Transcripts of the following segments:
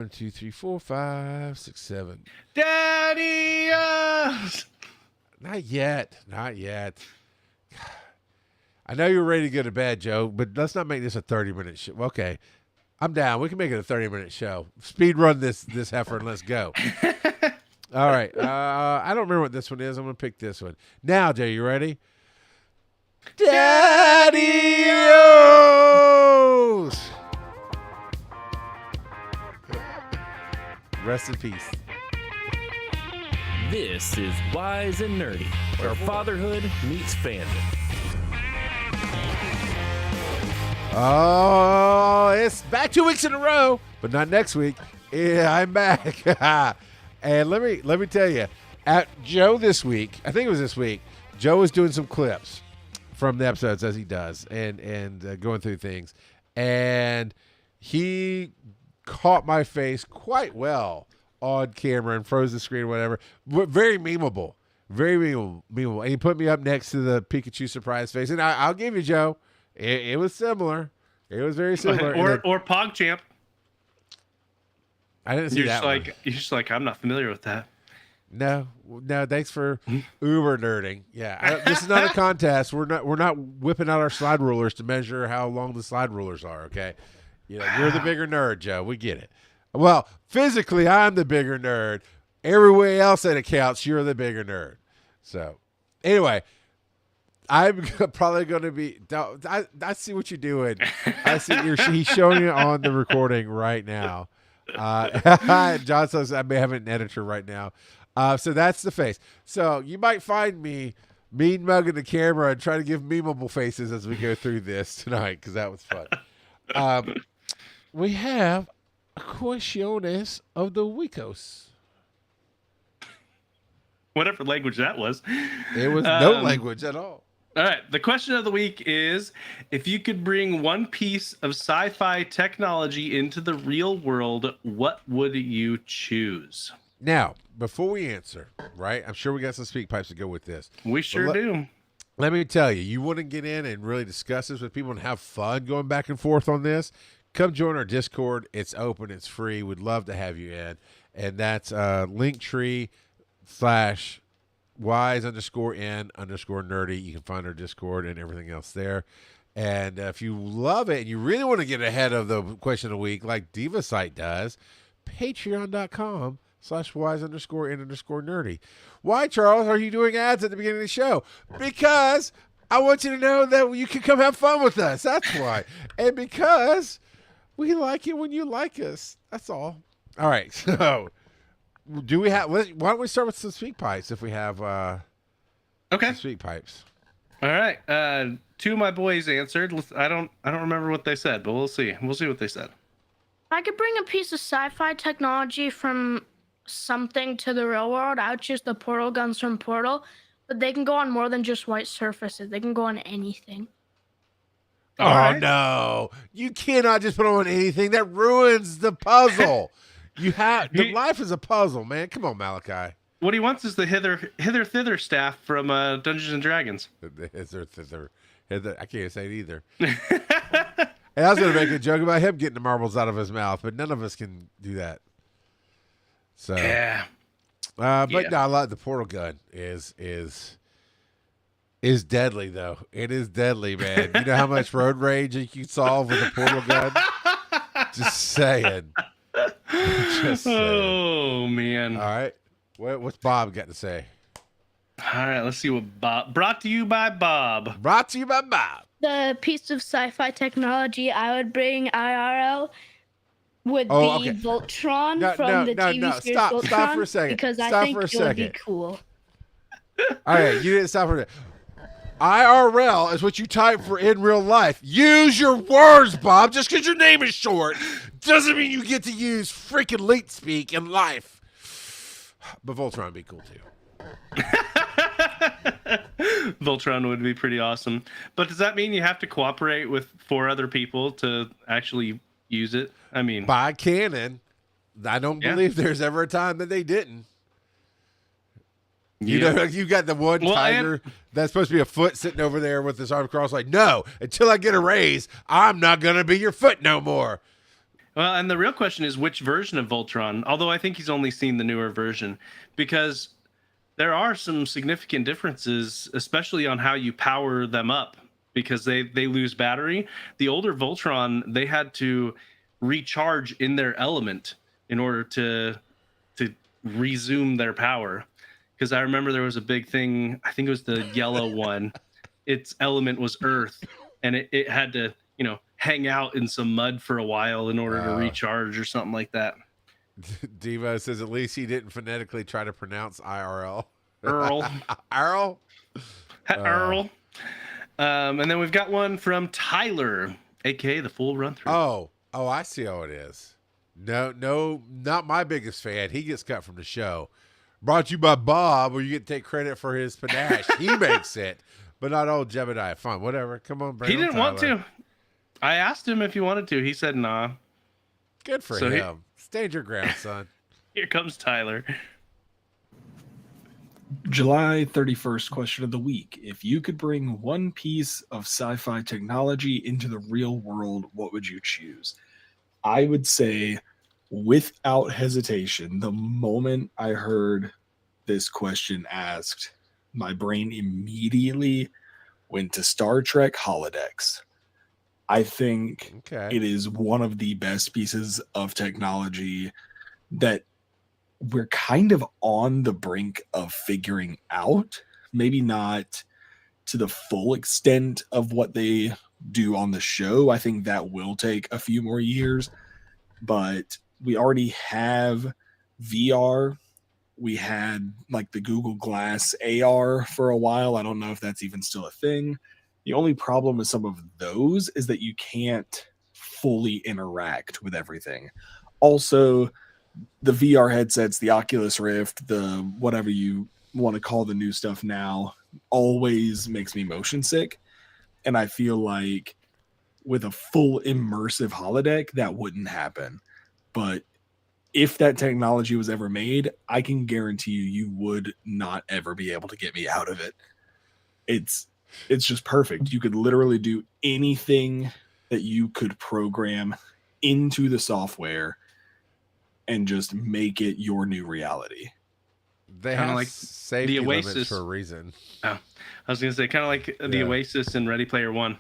1, 2, 3, 4, 5, 6, 7. Daddy! Not yet. Not yet. I know you're ready to go to bed, Joe, but let's not make this a 30-minute show. Okay. I'm down. We can make it a 30-minute show. Speed run this heifer and let's go. All right. I don't remember what this one is. I'm going to pick this one. Now, Joe, you ready? Daddy-O's! Rest in peace. This is Wise and Nerdy, where fatherhood meets fandom. Oh, it's back 2 weeks in a row, but not next week. Yeah, I'm back. And let me tell you, at Joe this week, I think it was this week, Joe was doing some clips from the episodes as he does, and going through things, and he caught my face quite well on camera and froze the screen, or whatever. Very memeable, very memeable. And he put me up next to the Pikachu surprise face, and I'll give you, Joe. It was similar. It was very similar. or PogChamp. I didn't see that one. You're just like, I'm not familiar with that. No. Thanks for uber nerding. Yeah, this is not a contest. We're not whipping out our slide rulers to measure how long the slide rulers are. Okay, you're the bigger nerd, Joe. We get it. Well, physically, I'm the bigger nerd. Every way else that it counts, you're the bigger nerd. So, anyway. I'm probably going to be. I see what you're doing. I see he's showing it on the recording right now. John says I may have an editor right now. So that's the face. So you might find me mean mugging the camera and trying to give memeable faces as we go through this tonight because that was fun. We have questiones of the weekos. Whatever language that was. It was no language at all. All right. The question of the week is, if you could bring one piece of sci-fi technology into the real world, what would you choose? Now, before we answer, right, I'm sure we got some speak pipes to go with this. We sure do. Let me tell you, you want to get in and really discuss this with people and have fun going back and forth on this, come join our Discord. It's open. It's free. We'd love to have you in. And that's Linktree/wise_n_nerdy. You can find our Discord and everything else there. And if you love it and you really want to get ahead of the question of the week, like Devocite does, patreon.com/wise_n_nerdy. Why, Charles, are you doing ads at the beginning of the show? Because I want you to know that you can come have fun with us. That's why. And because we like it when you like us. That's all. All right. So do we have, why don't we start with some speak pipes if we have okay. Speak pipes. All right. Two of my boys answered. I don't remember what they said, but we'll see. We'll see what they said. I could bring a piece of sci-fi technology from something to the real world. I would choose the portal guns from Portal, but they can go on more than just white surfaces. They can go on anything. All right. No. You cannot just put on anything. That ruins the puzzle. Life is a puzzle, man. Come on, Malachi. What he wants is the hither thither staff from Dungeons and Dragons. Hither. I can't say it either. And I was going to make a joke about him getting the marbles out of his mouth, but none of us can do that. So Yeah. But Yeah. no, I love the portal gun is deadly though. It is deadly, man. You know how much road rage you can solve with a portal gun? Just saying. Just saying. Oh man. All right. What's Bob got to say? All right, let's see what Bob brought to you by Bob. Brought to you by Bob. The piece of sci-fi technology I would bring IRL would be okay. Voltron from the TV series Voltron. Stop for a second. Because I Stop think for a it would be second. cool. All right, you didn't stop for that. IRL is what you type for in real life. Use your words, Bob. Just because your name is short doesn't mean you get to use freaking late speak in life. But Voltron would be cool too. Voltron would be pretty awesome. But does that mean you have to cooperate with 4 other people to actually use it? I mean, By canon, I don't believe there's ever a time that they didn't. You know, you got the one tiger that's supposed to be a foot sitting over there with his arm crossed, like, no, until I get a raise, I'm not going to be your foot no more. Well, and the real question is which version of Voltron, although I think he's only seen the newer version, because there are some significant differences, especially on how you power them up, because they lose battery. The older Voltron, they had to recharge in their element in order to resume their power. Because I remember there was a big thing, I think it was the yellow one. Its element was earth, and it had to, hang out in some mud for a while in order to recharge or something like that. Devo says at least he didn't phonetically try to pronounce IRL. Earl. Earl? Earl. And then we've got one from Tyler, aka the full run through. Oh, I see how it is. No, not my biggest fan. He gets cut from the show. Brought to you by Bob, where you get to take credit for his panache. He makes it, but not old Jebediah. Fine, whatever. Come on, bring He on didn't want Tyler. to. I asked him if he wanted to. He said nah. Good for him. Stand your ground, son. Here comes Tyler. July 31st question of the week. If you could bring one piece of sci-fi technology into the real world, what would you choose? I would say, without hesitation, the moment I heard this question asked, my brain immediately went to Star Trek Holodecks. I think it is one of the best pieces of technology that we're kind of on the brink of figuring out. Maybe not to the full extent of what they do on the show. I think that will take a few more years, but we already have VR. We had like the Google Glass AR for a while. I don't know if that's even still a thing. The only problem with some of those is that you can't fully interact with everything. Also, the VR headsets, the Oculus Rift, the whatever you want to call the new stuff now, always makes me motion sick. And I feel like with a full immersive holodeck, that wouldn't happen. But if that technology was ever made, I can guarantee you would not ever be able to get me out of it. It's just perfect. You could literally do anything that you could program into the software and just make it your new reality. They Kinda have like safety the limits Oasis. for a reason. Oh, I was going to say kind of like the Oasis in Ready Player One.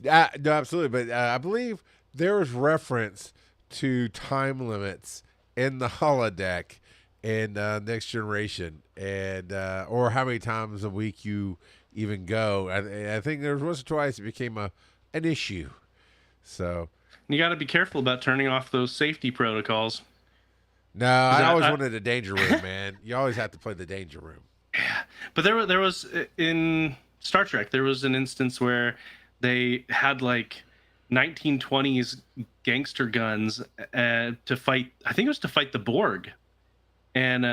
No, absolutely. But I believe there was reference to time limits in the holodeck in Next Generation, and or how many times a week you even go. I think there was once or twice it became an issue. So You got to be careful about turning off those safety protocols. no, I always wanted a danger room, man. You always have to play the danger room. Yeah, but there was in Star Trek, there was an instance where they had like 1920s gangster guns to fight. I think it was to fight the Borg, and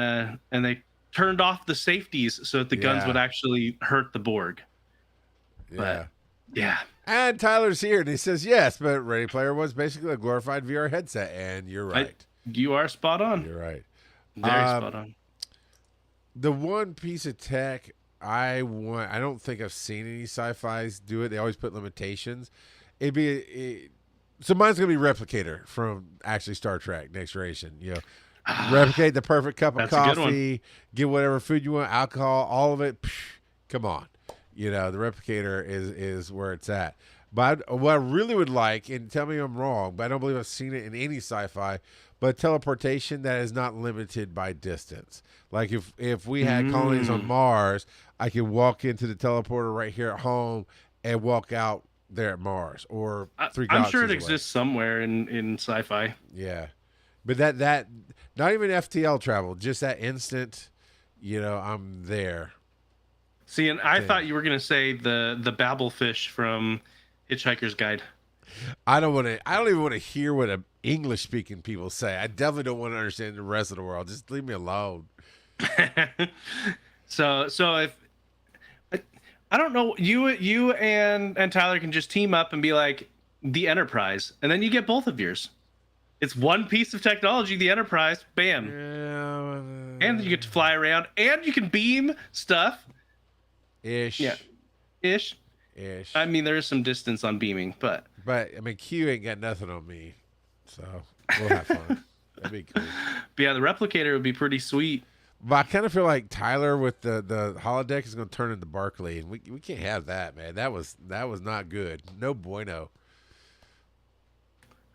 they turned off the safeties so that the guns would actually hurt the Borg. Yeah. But, yeah. And Tyler's here, and he says yes, but Ready Player was basically a glorified VR headset, and you're right. You are spot on. You're right. Very spot on. The one piece of tech I don't think I've seen any sci-fis do it. They always put limitations. So mine's gonna be Replicator from actually Star Trek Next Generation. Replicate the perfect cup of coffee, get whatever food you want, alcohol, all of it. Come on, the Replicator is where it's at. But what I really would like, and tell me I'm wrong, but I don't believe I've seen it in any sci-fi, but teleportation that is not limited by distance. Like if we had colonies on Mars, I could walk into the teleporter right here at home and walk out there at Mars or three galaxies I'm sure it away. exists somewhere in sci-fi. Yeah. But that not even FTL travel, just that instant, I'm there. See, and I thought you were gonna say the Babelfish from Hitchhiker's Guide. I don't even want to hear what English speaking people say. I definitely don't want to understand the rest of the world. Just leave me alone. So if I don't know, you and Tyler can just team up and be like the Enterprise, and then you get both of yours. It's one piece of technology, the Enterprise, bam. Yeah, And you get to fly around, and you can beam stuff. Ish. Yeah. Ish. I mean, there is some distance on beaming, but I mean, Q ain't got nothing on me. So we'll have fun. That'd be cool. But yeah, the replicator would be pretty sweet. But I kind of feel like Tyler with the holodeck is going to turn into Barkley, and we can't have that, man. That was not good. No bueno.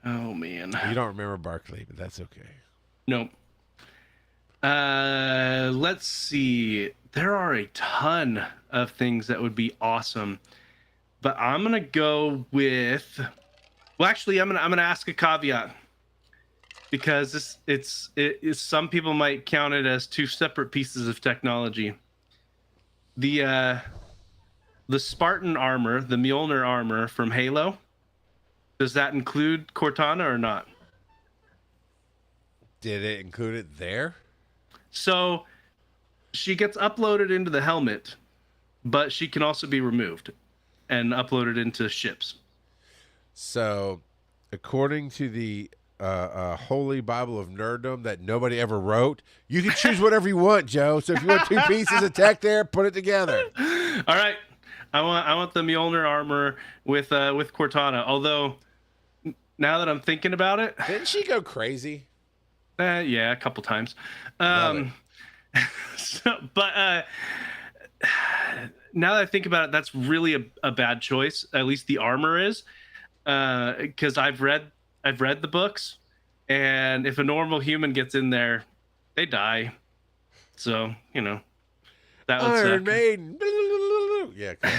Oh man. You don't remember Barkley, but that's okay. Nope. Let's see. There are a ton of things that would be awesome, but I'm gonna go with. Well, actually, I'm gonna ask a caveat because some people might count it as two separate pieces of technology. The Spartan armor, the Mjolnir armor from Halo. Does that include Cortana or not? Did it include it there? So she gets uploaded into the helmet, but she can also be removed and uploaded into ships. So, according to the Holy Bible of Nerddom that nobody ever wrote, you can choose whatever you want, Joe. So if you want two pieces of tech there, put it together. All right, I want the Mjolnir armor with Cortana. Although now that I'm thinking about it, Didn't she go crazy? yeah, a couple times. Love But now that I think about it, that's really a bad choice. At least the armor is, because I've read the books, and if a normal human gets in there, they die. So that would Iron suck. Maiden. Yeah. Cool.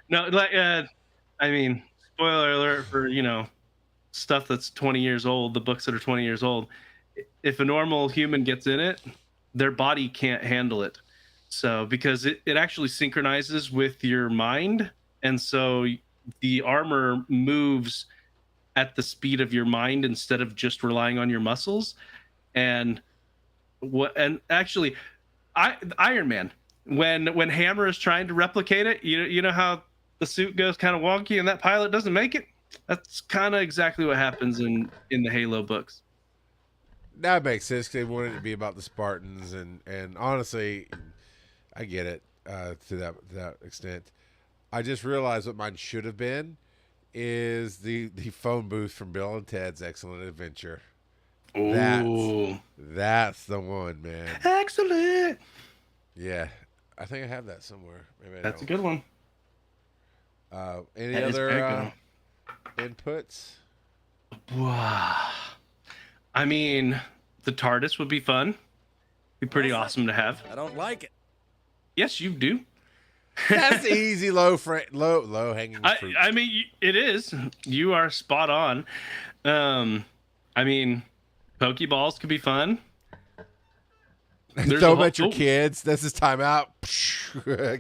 No, like I mean, spoiler alert for stuff that's 20 years old. The books that are 20 years old. If a normal human gets in it, their body can't handle it. So because it actually synchronizes with your mind, and so the armor moves at the speed of your mind instead of just relying on your muscles. And actually, Iron Man, when Hammer is trying to replicate it, you know how the suit goes kind of wonky and that pilot doesn't make it. That's kind of exactly what happens in the Halo books. That makes sense. They wanted it to be about the Spartans, and honestly, I get it to that extent. I just realized what mine should have been is the phone booth from Bill and Ted's Excellent Adventure. Ooh, That's the one, man. excellent. Yeah, I think I have that somewhere. Maybe I That's a don't. good one. Any That is very other good. inputs? Wow. I mean, the TARDIS would be fun. Be pretty awesome to have. I don't like it. Yes, you do. That's easy, low hanging fruit. I mean, it is. You are spot on. I mean, Pokeballs could be fun. There's Throw a them at your oh, kids. This is timeout.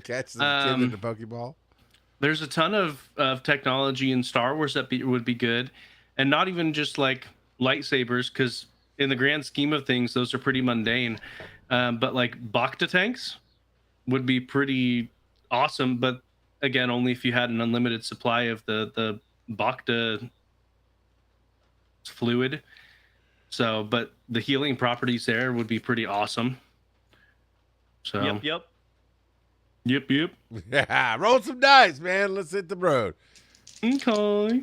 Catch the kid in the Pokeball. There's a ton of technology in Star Wars that would be good, and not even just like lightsabers, because in the grand scheme of things, those are pretty mundane. But like Bacta tanks would be pretty awesome. But again, only if you had an unlimited supply of the Bacta fluid. So, but the healing properties there would be pretty awesome. So, Yep. yep. Yeah, roll some dice, man. Let's hit the road. Okay.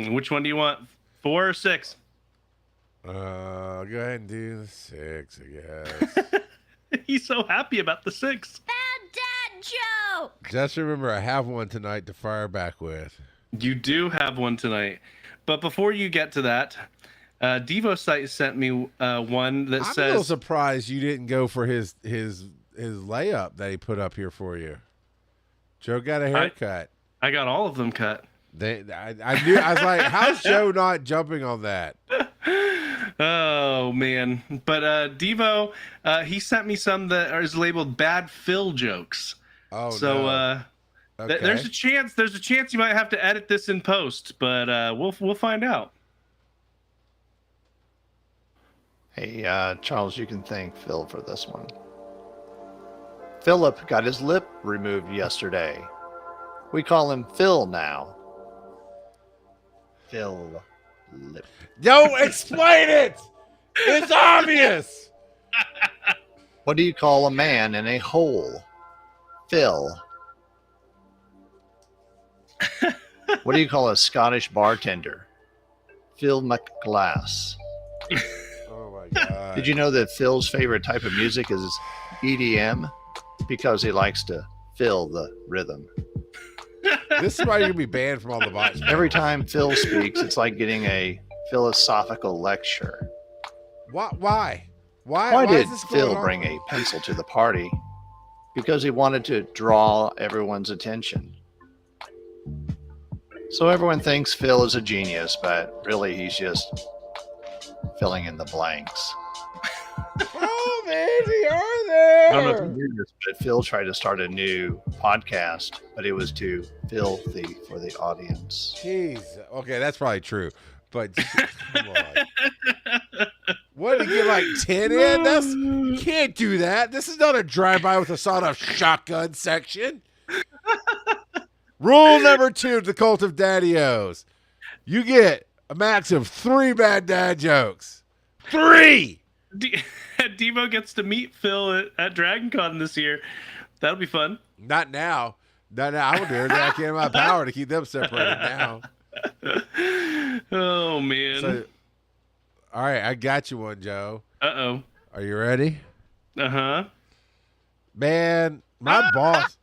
Which one do you want? 4 or 6? Go ahead and do the 6, I guess. He's so happy about the 6. Bad dad joke. Just remember, I have one tonight to fire back with. You do have one tonight. But before you get to that, Devocite sent me one that I'm a little says... surprised you didn't go for his layup that he put up here for you. Joe got a haircut. I got all of them cut. I knew. I was like, how's Joe not jumping on that? Oh, man. But Devo, he sent me some that is labeled bad Phil jokes. Oh, So no. Okay. there's a chance you might have to edit this in post, but we'll find out. Hey, Charles, you can thank Phil for this one. Philip got his lip removed yesterday. We call him Phil now. Phil Lip. Don't explain it. It's obvious. What do you call a man in a hole? Phil. What do you call a Scottish bartender? Phil McGlass. Oh my god! Did you know that Phil's favorite type of music is EDM? Because he likes to fill the rhythm. This is why you're gonna be banned from all the bots. Every time Phil speaks, it's like getting a philosophical lecture. Why? Why is did this going Phil on? bring a pencil to the party? Because he wanted to draw everyone's attention. So everyone thinks Phil is a genius, but really he's just filling in the blanks. Oh man, they are I don't know if there. you knew this, but Phil tried to start a new podcast, but it was too filthy for the audience. Jeez. Okay, that's probably true. But come on. What did he get like 10 in? You can't do that. This is not a drive-by with a sawed-off shotgun section. Rule number 2 to the cult of daddy-os. You get a max of 3 bad dad jokes. 3! Devo gets to meet Phil at Dragon Con this year. That'll be fun. Not now. Not now. I will do everything I can in my power to keep them separated now. Oh man. So, all right, I got you one, Joe. Uh-oh. Are you ready? Uh-huh. Man, my boss.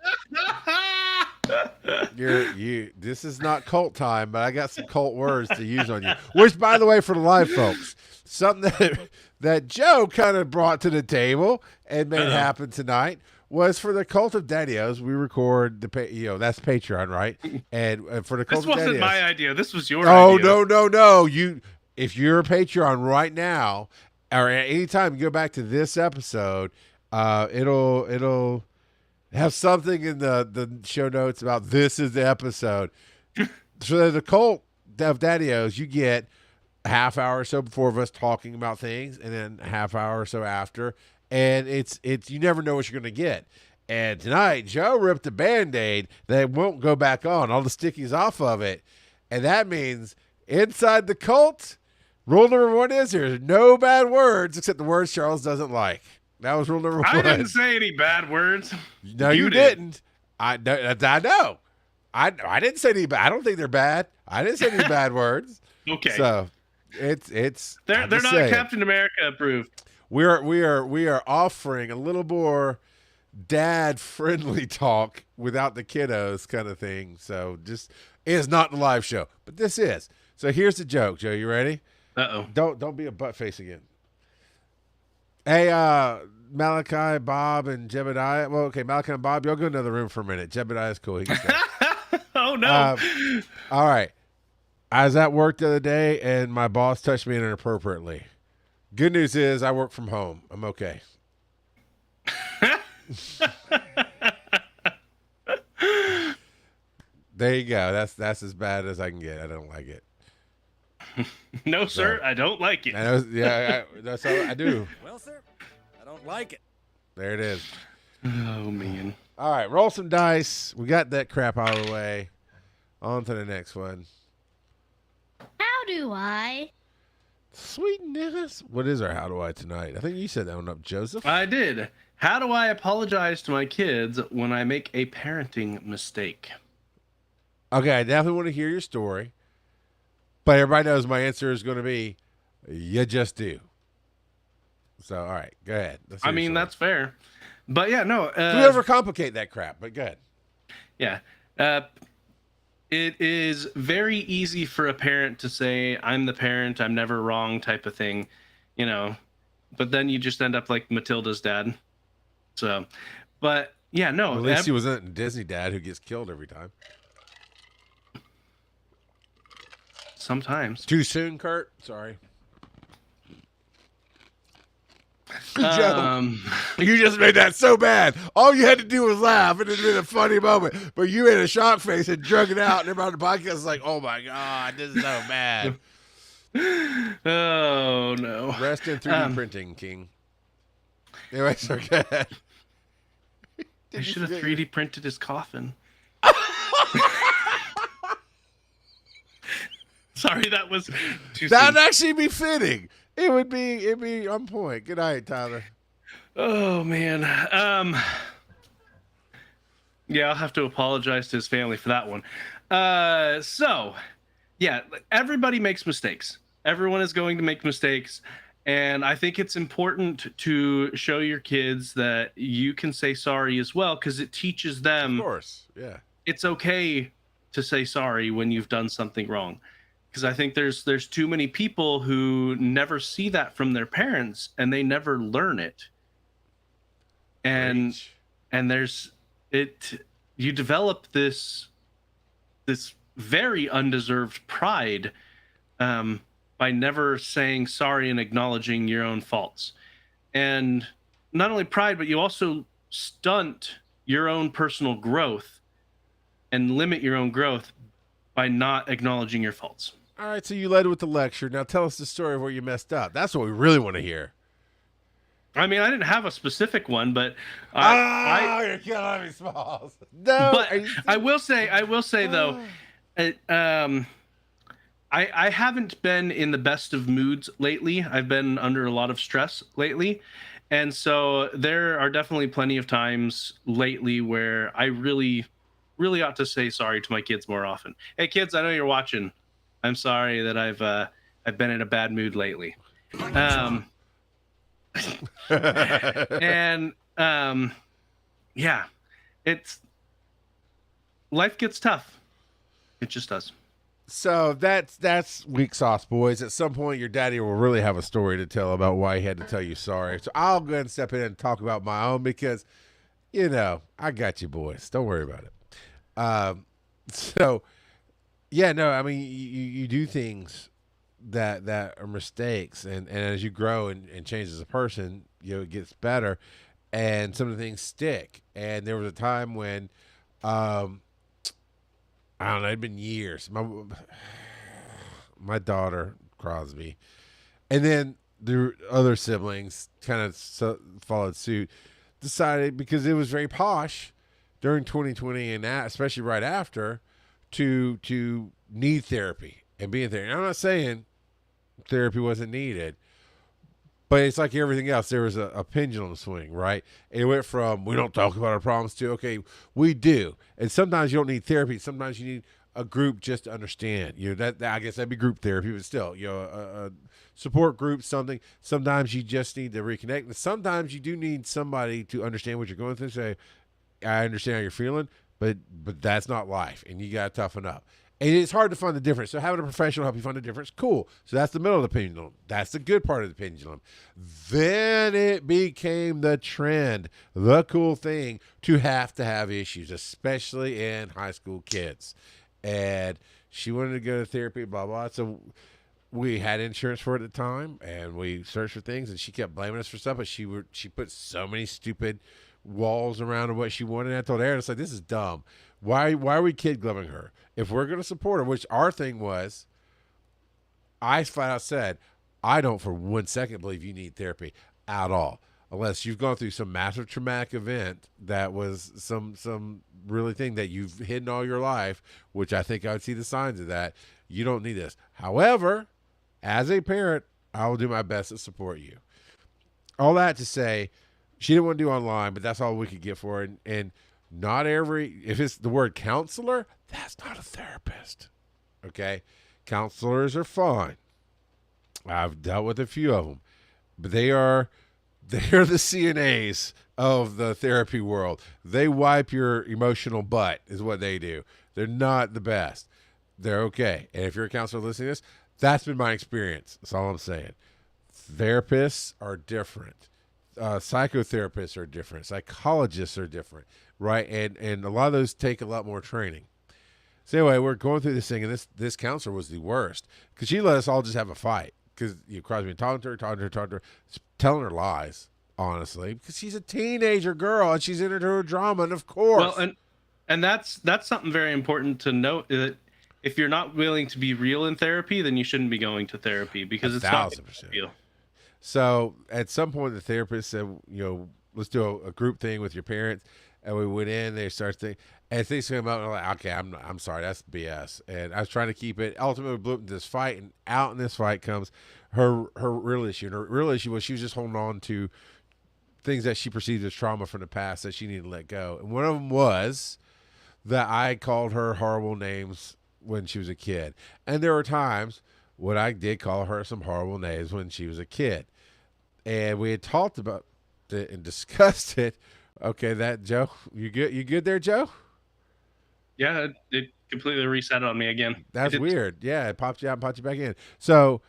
This is not cult time, but I got some cult words to use on you. Which, by the way, for the live folks, something that Joe kind of brought to the table and made happen tonight was for the cult of Daddios. We record that's Patreon, right? And for the cult This of wasn't Daddios, my idea. This was your oh idea. no! If you're a Patreon right now, or at any time you go back to this episode, it'll have something in the show notes about this is the episode. So the cult of Daddios, you get a half hour or so before of us talking about things, and then a half hour or so after, and it's you never know what you're gonna get. And tonight, Joe ripped a Band-Aid that won't go back on, all the stickies off of it, and that means inside the cult, rule number 1 is there's no bad words except the words Charles doesn't like. That was rule number 1. I didn't say any bad words. No, you didn't. I know. I didn't say any bad. I don't think they're bad. I didn't say any bad words. Okay. So it's they're I'm just not saying. Captain America approved. We are offering a little more dad friendly talk without the kiddos kind of thing. So just it is not the live show, but this is. So here's the joke, Joe. You ready? Uh-oh. Don't be a butt face again. Hey, Malachi, Bob, and Jebediah. Well, okay, Malachi and Bob, y'all go in another room for a minute. Jebediah's cool. He can stay. Oh no. All right. I was at work the other day, and my boss touched me inappropriately. Good news is I work from home. I'm okay. There you go. That's as bad as I can get. I don't like it. No, sir, I don't like it. That's all I do. Well, sir, I don't like it. There it is. Oh man. All right, roll some dice. We got that crap out of the way. On to the next one. How do I? Sweetness. What is our how do I tonight? I think you said that one up, Joseph. I did. How do I apologize to my kids when I make a parenting mistake? Okay, I definitely want to hear your story. But everybody knows my answer is going to be, you just do. So, all right, go ahead. Let's hear I your mean, story. that's fair. But yeah, no. We overcomplicate that crap, but go ahead. Yeah. It is very easy for a parent to say, I'm the parent, I'm never wrong type of thing, but then you just end up like Matilda's dad. So, but yeah, no. At least he wasn't a Disney dad who gets killed every time. Sometimes. Too soon, Kurt? Sorry. Joe, you just made that so bad. All you had to do was laugh, and it'd been a funny moment. But you had a shock face and drug it out, and everybody on the podcast was like, "Oh my god, this is so bad." Oh no! Rest in 3D printing, King. Anyway, so go ahead. I should have 3D printed his coffin. Sorry, that was too That'd soon. actually be fitting. It'd be on point. Good night, Tyler. Oh man. Yeah, I'll have to apologize to his family for that one. So yeah, everybody makes mistakes. Everyone is going to make mistakes. And I think it's important to show your kids that you can say sorry as well, because it teaches Of them course. Yeah. it's okay to say sorry when you've done something wrong. Because I think there's too many people who never see that from their parents and they never learn it. And Preach. and you develop this very undeserved pride by never saying sorry and acknowledging your own faults. And not only pride, but you also stunt your own personal growth and limit your own growth by not acknowledging your faults. All right, so you led with the lecture. Now tell us the story of where you messed up. That's what we really want to hear. I mean, I didn't have a specific one, but you're killing me, Smalls. No, but are you I will say though, I haven't been in the best of moods lately. I've been under a lot of stress lately. And so there are definitely plenty of times lately where I really, really ought to say sorry to my kids more often. Hey kids, I know you're watching. I'm sorry that I've been in a bad mood lately. And yeah, it's life gets tough. It just does. So that's weak sauce, boys. At some point, your daddy will really have a story to tell about why he had to tell you sorry. So I'll go ahead and step in and talk about my own because, I got you, boys. Don't worry about it. So, yeah, no, I mean, you do things that are mistakes, and as you grow and change as a person, it gets better, and some of the things stick. And there was a time when, I don't know, it'd been years. My daughter, Crosby, and then the other siblings kind of followed suit, decided because it was very posh during 2020 and especially right after to need therapy and be in therapy. And I'm not saying therapy wasn't needed, but it's like everything else. There was a pendulum swing, right? It went from we don't talk about our problems to, okay, we do. And sometimes you don't need therapy. Sometimes you need a group just to understand. That I guess that'd be group therapy, but still, a support group, something. Sometimes you just need to reconnect. And sometimes you do need somebody to understand what you're going through. Say, I understand how you're feeling, but that's not life, and you got to toughen up. And it's hard to find the difference. So having a professional help you find the difference, cool. So that's the middle of the pendulum. That's the good part of the pendulum. Then it became the trend, the cool thing to have issues, especially in high school kids. And she wanted to go to therapy, blah, blah. So we had insurance for it at the time, and we searched for things, and she kept blaming us for stuff, but she put so many stupid walls around what she wanted. And I told Aaron, it's like, this is dumb. Why are we kid gloving her? If we're going to support her, which our thing was, I flat out said, I don't for 1 second believe you need therapy at all, unless you've gone through some massive traumatic event that was some really thing that you've hidden all your life, which I think I would see the signs of that. You don't need this. However, as a parent, I will do my best to support you. All that to say, she didn't want to do online, but that's all we could get for her. And not if it's the word counselor, that's not a therapist. Okay? Counselors are fine. I've dealt with a few of them, but they're the CNAs of the therapy world. They wipe your emotional butt is what they do. They're not the best. They're okay. And if you're a counselor listening to this, that's been my experience. That's all I'm saying. Therapists are different. Psychotherapists are different. Psychologists are different, right? And a lot of those take a lot more training. So anyway, we're going through this thing, and this counselor was the worst because she let us all just have a fight because Crosby talking to her, telling her lies, honestly, because she's a teenager girl and she's into her drama, and of course. Well, and that's something very important to note, that if you're not willing to be real in therapy, then you shouldn't be going to therapy because it's not 1,000%. real. So at some point, the therapist said, let's do a group thing with your parents. And we went in, they started thinking, and things came up, and I'm like, okay, I'm sorry, that's BS. And I was trying to keep it. Ultimately, we blew up into this fight, and out in this fight comes her real issue. And her real issue was she was just holding on to things that she perceived as trauma from the past that she needed to let go. And one of them was that I called her horrible names when she was a kid. And there were times when I did call her some horrible names when she was a kid. And we had talked about it and discussed it. Okay, that Joe, you good there, Joe? Yeah, it completely reset on me again. That's weird. Yeah, it popped you out and popped you back in. So,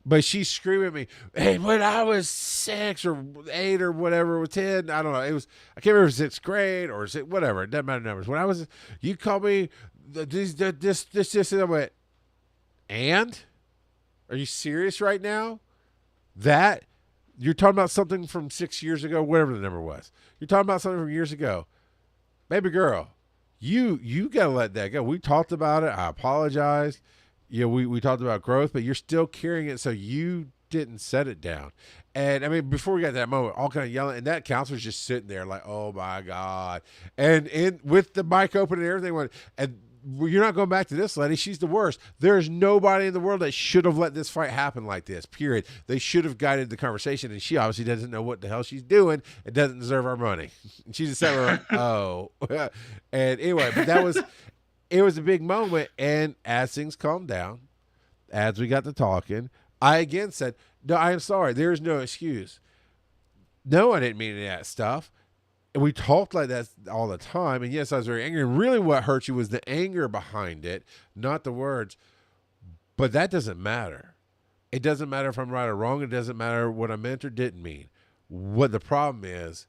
but she's screaming at me, hey, when I was 6 or 8 or whatever, or 10, I don't know. I can't remember if it was 6th grade or whatever. It doesn't matter numbers. When I was, you called me this, and I went, and? Are you serious right now? That? You're talking about something from 6 years ago, whatever the number was. You're talking about something from years ago. Baby girl, you got to let that go. We talked about it. I apologized. We talked about growth, but you're still carrying it, so you didn't set it down. And, I mean, before we got to that moment, all kind of yelling, and that counselor's just sitting there like, oh, my God. And with the mic open and everything, and you're not going back to this lady. She's the worst. There's nobody in the world that should have let this fight happen like this, period. They should have guided the conversation, and she obviously doesn't know what the hell she's doing and doesn't deserve our money. And she just sat like, oh. And anyway, but it was a big moment, and as things calmed down, as we got to talking, I again said, no, I am sorry. There's no excuse. No, I didn't mean any of that stuff. And we talked like that all the time. And yes, I was very angry. And really what hurt you was the anger behind it, not the words. But that doesn't matter. It doesn't matter if I'm right or wrong. It doesn't matter what I meant or didn't mean. What the problem is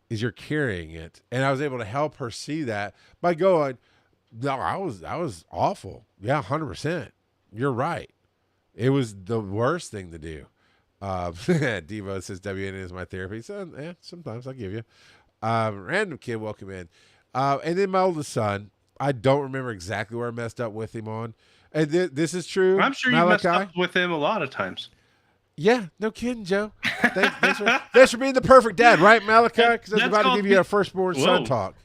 you're carrying it. And I was able to help her see that by going, no, I was awful. Yeah, 100%. You're right. It was the worst thing to do. Devo says WN is my therapy. So sometimes I'll give you. Random kid, welcome in. And then my oldest son, I don't remember exactly where I messed up with him on. And this is true. I'm sure you messed up with him a lot of times. Yeah, no kidding, Joe. Thanks for being the perfect dad, right, Malachi? Because I was about to give you a firstborn son talk.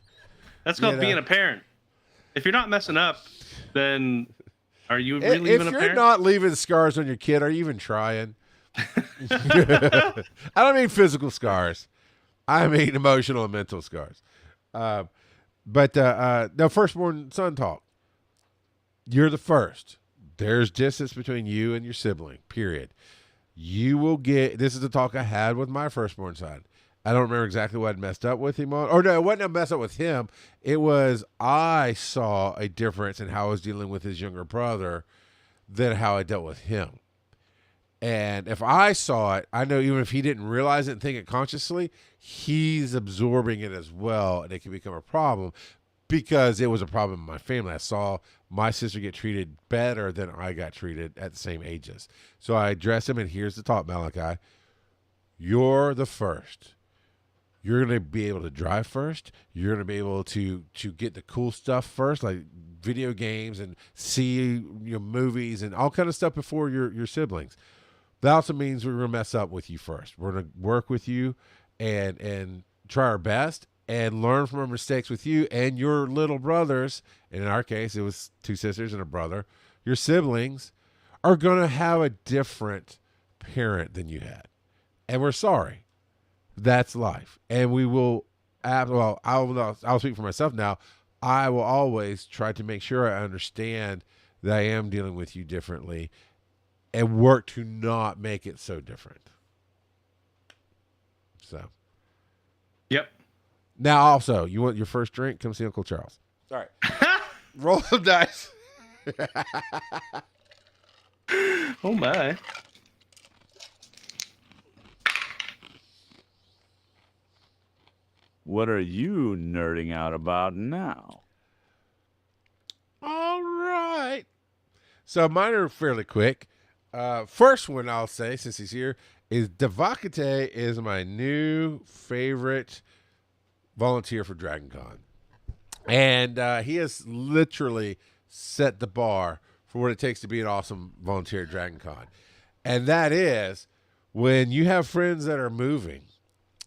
That's called being a parent. If you're not messing up, then are you really even a parent? If you're not leaving scars on your kid, are you even trying? I don't mean physical scars. I mean emotional and mental scars. But no, firstborn son talk. You're the first. There's distance between you and your sibling, period. You will get, this is the talk I had with my firstborn son. I don't remember exactly what I messed up with him on. Or no, it wasn't a mess up with him. It was I saw a difference in how I was dealing with his younger brother than how I dealt with him. And if I saw it, I know even if he didn't realize it and think it consciously, he's absorbing it as well, and it can become a problem because it was a problem in my family. I saw my sister get treated better than I got treated at the same ages. So I addressed him, and here's the talk, Malachi. You're the first. You're going to be able to drive first. You're going to be able to get the cool stuff first, like video games and see movies and all kind of stuff before your siblings. That also means we're going to mess up with you first. We're going to work with you and try our best and learn from our mistakes with you and your little brothers. And in our case, it was 2 sisters and a brother. Your siblings are going to have a different parent than you had. And we're sorry. That's life. And we will, well, I'll speak for myself now. I will always try to make sure I understand that I am dealing with you differently and work to not make it so different. So. Yep. Now, also, you want your first drink? Come see Uncle Charles. All right. Roll some dice. Oh, my. What are you nerding out about now? All right. So mine are fairly quick. First one I'll say, since he's here, is Devocite is my new favorite volunteer for Dragon Con. And he has literally set the bar for what it takes to be an awesome volunteer at Dragon Con. And that is when you have friends that are moving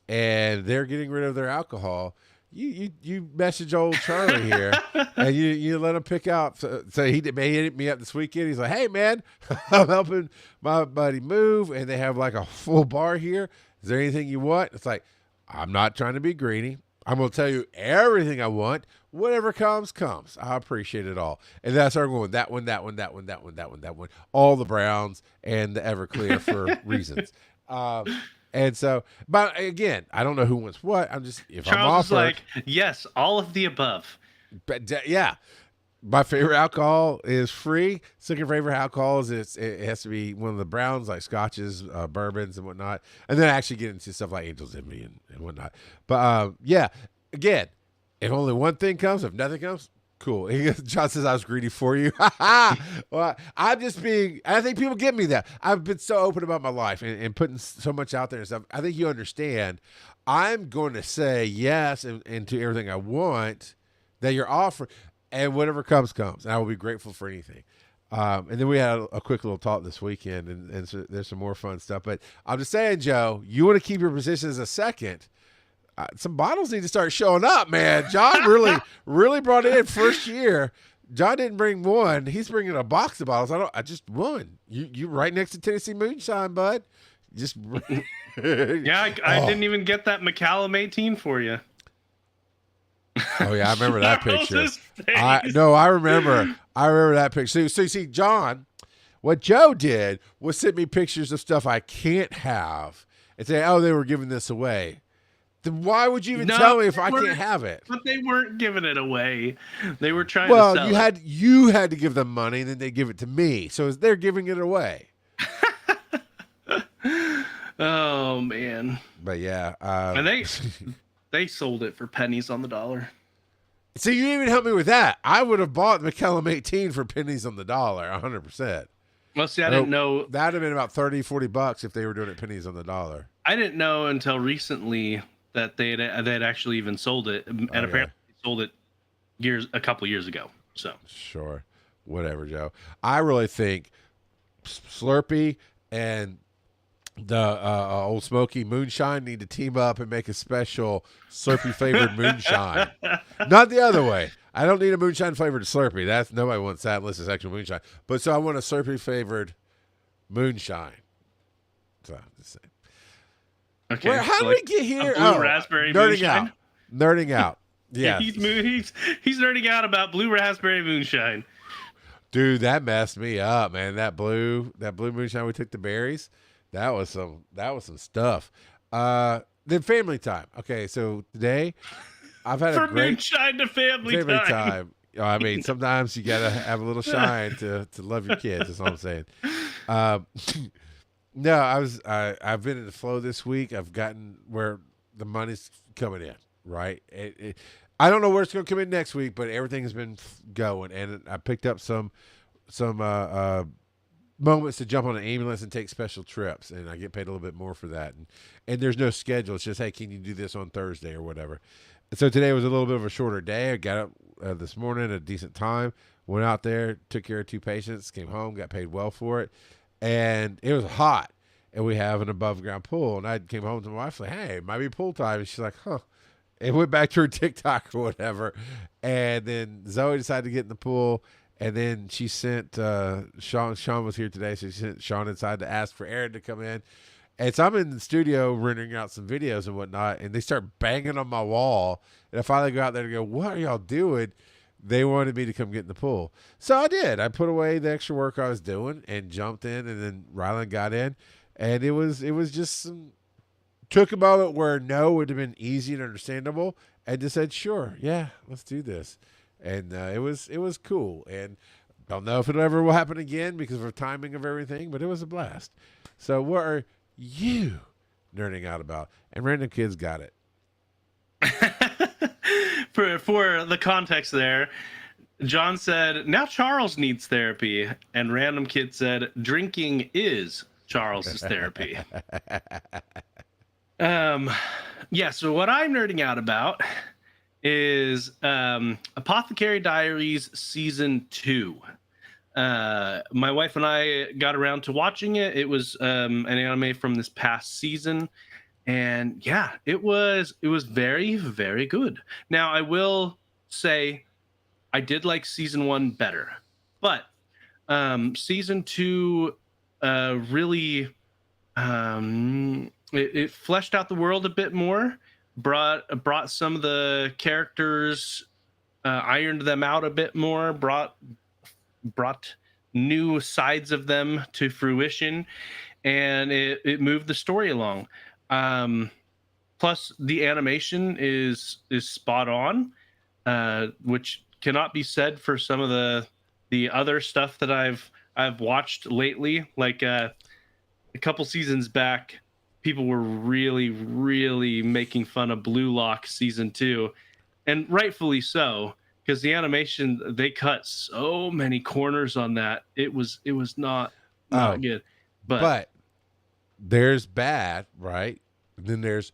and they're getting rid of their alcohol, you message old Charlie here, and you let him pick out. So he hit me up this weekend. He's like, "Hey man, I'm helping my buddy move, and they have like a full bar here. Is there anything you want?" It's like, I'm not trying to be greedy. I'm gonna tell you everything I want. whatever comes. I appreciate it all. And that's our going. That one. All the Browns and the Everclear for reasons. And so, but again, I don't know who wants what. I'm just, if I'm Charles is offered, like, yes, all of the above. but yeah. My favorite alcohol is free. Second favorite alcohol is it has to be one of the browns, like scotches, bourbons, and whatnot. And then I actually get into stuff like Angel's Envy and whatnot. But yeah, again, if only one thing comes, if nothing comes, cool. John says I was greedy for you. Well, I'm just being. I think people get me that. I've been so open about my life and putting so much out there and stuff. I think you understand. I'm going to say yes and to everything I want that you're offering. And whatever comes. And I will be grateful for anything. And then we had a quick little talk this weekend, and so there's some more fun stuff. But I'm just saying, Joe, you want to keep your position as a second. Some bottles need to start showing up, man. John really brought it in first year. John didn't bring one. He's bringing a box of bottles. I just one. You right next to Tennessee Moonshine, bud. Just Yeah, I didn't even get that McCallum 18 for you. Oh yeah, I remember that picture. I remember that picture. So you see, John, what Joe did was send me pictures of stuff I can't have and say, "Oh, they were giving this away." Then why would you even tell me if I can't have it? But they weren't giving it away. They were trying Well, to sell you had to give them money, and then they give it to me. So they're giving it away. Oh man! But yeah, And they sold it for pennies on the dollar. So you didn't even help me with that. I would have bought McCallum 18 for pennies on the dollar, 100%. Well, see, I didn't know. That would have been about $30-$40 if they were doing it pennies on the dollar. I didn't know until recently that they'd actually even sold it, and apparently they sold it a couple years ago. So sure, whatever, Joe. I really think Slurpee and the Old Smoky Moonshine need to team up and make a special Slurpee flavored moonshine. Not the other way. I don't need a moonshine flavored Slurpee. That's nobody wants that unless it's actual moonshine. But so I want a Slurpee flavored moonshine. So just saying. okay, How did we get here? Blue raspberry moonshine. Nerding out. Yeah, he's nerding out about blue raspberry moonshine. Dude, that messed me up, man. That blue moonshine we took the berries. That was some stuff. Then family time. Okay, so today I've had a great moonshine to family time. I mean, sometimes you gotta have a little shine to love your kids. That's all I'm saying. No, I've been in the flow this week. I've gotten where the money's coming in. Right. I don't know where it's going to come in next week, but everything has been going, and I picked up some moments to jump on an ambulance and take special trips, and I get paid a little bit more for that. And there's no schedule. It's just, hey, can you do this on Thursday or whatever? So today was a little bit of a shorter day. I got up this morning at a decent time, went out there, took care of 2 patients, came home, got paid well for it, and it was hot. And we have an above ground pool, and I came home to my wife like, hey, it might be pool time, and she's like, huh. And went back to her TikTok or whatever. And then Zoe decided to get in the pool. And then she sent Sean. Sean was here today, so she sent Sean inside to ask for Aaron to come in. And so I'm in the studio rendering out some videos and whatnot. And they start banging on my wall. And I finally go out there and go, what are y'all doing? They wanted me to come get in the pool. So I did. I put away the extra work I was doing and jumped in. And then Rylan got in. And it was just some... Took a moment where no would have been easy and understandable, and just said, "Sure, yeah, let's do this." And it was cool. And don't know if it ever will happen again because of the timing of everything, but it was a blast. So, what are you nerding out about? And Random Kids got it. For the context there, John said, "Now Charles needs therapy," and Random Kid said, "Drinking is Charles's therapy." So what I'm nerding out about is Apothecary Diaries Season 2. My wife and I got around to watching it. It was an anime from this past season, and yeah, it was very, very good. Now, I will say I did like Season 1 better, but Season 2 really... It fleshed out the world a bit more, brought some of the characters ironed them out a bit more, brought new sides of them to fruition, and it moved the story along. Plus, the animation is spot on, which cannot be said for some of the other stuff that I've watched lately. Like a couple seasons back, people were really making fun of Blue Lock season 2, and rightfully so, because the animation, they cut so many corners on that. It was not good. But there's bad, right? And then there's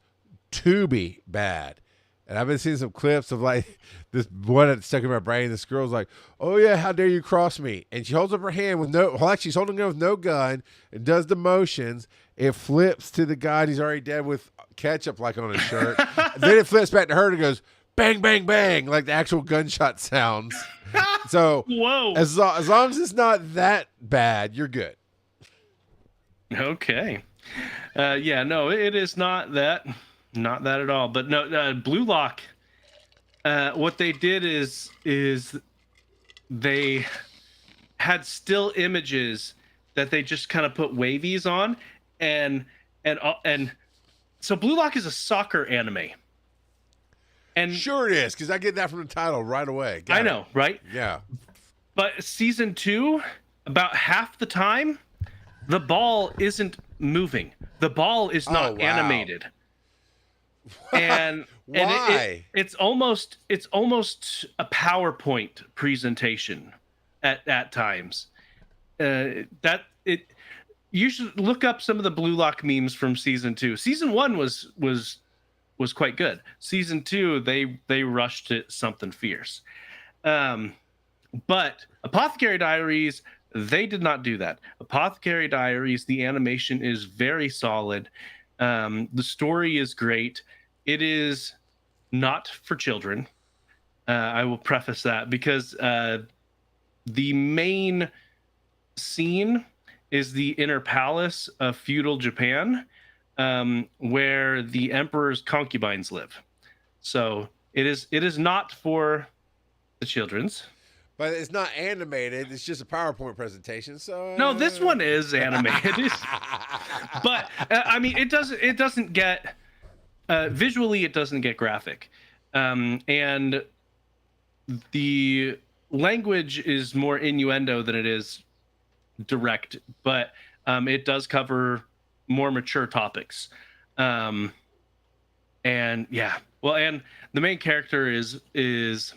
to be bad. And I've been seeing some clips of like this one that stuck in my brain. This girl's like, "Oh yeah, how dare you cross me?" And she holds up her hand with she's holding it with no gun and does the motions. It flips to the guy, and he's already dead with ketchup like on his shirt. Then it flips back to her and goes bang, bang, bang, like the actual gunshot sounds. So whoa, as long as it's not that bad, you're good. Okay. Yeah, no, it is not that at all. But no, Blue Lock, what they did is they had still images that they just kind of put wavies on, and so Blue Lock is a soccer anime. And sure it is, because I get that from the title right away. I know, right? Yeah. But season 2, about half the time, the ball isn't moving. The ball is not animated. And why? It's almost a PowerPoint presentation at times. You should look up some of the Blue Lock memes from season 2. Season 1 was quite good. Season 2, they rushed it something fierce. But Apothecary Diaries, they did not do that. Apothecary Diaries, the animation is very solid. The story is great. It is not for children. I will preface that because the main scene is the inner palace of feudal Japan, where the emperor's concubines live. So it is not for the children's. But it's not animated. It's just a PowerPoint presentation. So no, this one is animated. But I mean, it doesn't get visually. It doesn't get graphic, and the language is more innuendo than it is direct. But it does cover more mature topics, and yeah. Well, and the main character is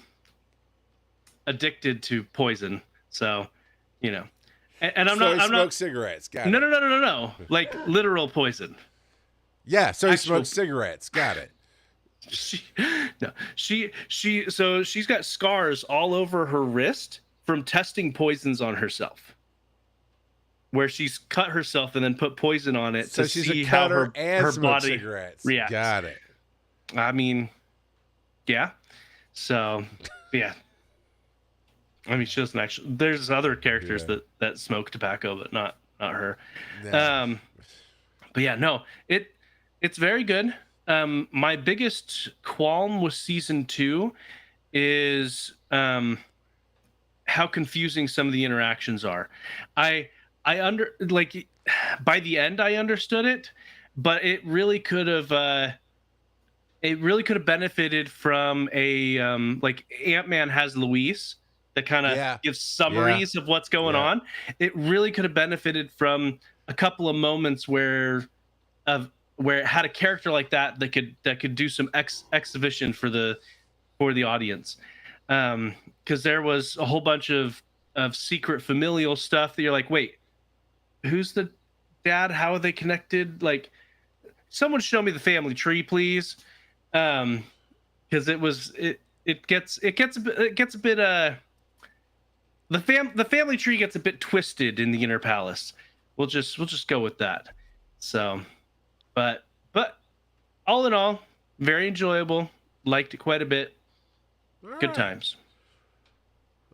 addicted to poison, so and I'm so not. he smokes cigarettes. Got it. No. Like literal poison. Yeah, so he smokes cigarettes. Got it. So she's got scars all over her wrist from testing poisons on herself, where she's cut herself and then put poison on it to see how her body cigarettes. reacts. Got it. I mean, yeah. So, yeah. I mean, she doesn't actually. There's other characters that smoke tobacco, but not her. Yeah. But yeah, no, it's very good. My biggest qualm with season 2 is how confusing some of the interactions are. I by the end I understood it, but it really could have benefited from a like Ant-Man has Luis that kind of gives summaries of what's going on. It really could have benefited from a couple of moments where it had a character like that could do some exhibition for the audience, because there was a whole bunch of secret familial stuff that you're like, wait, who's the dad? How are they connected? Like, someone show me the family tree, please, because it gets a bit the family tree gets a bit twisted in the inner palace. We'll just go with that. So, but all in all, very enjoyable. Liked it quite a bit. All Good right. times.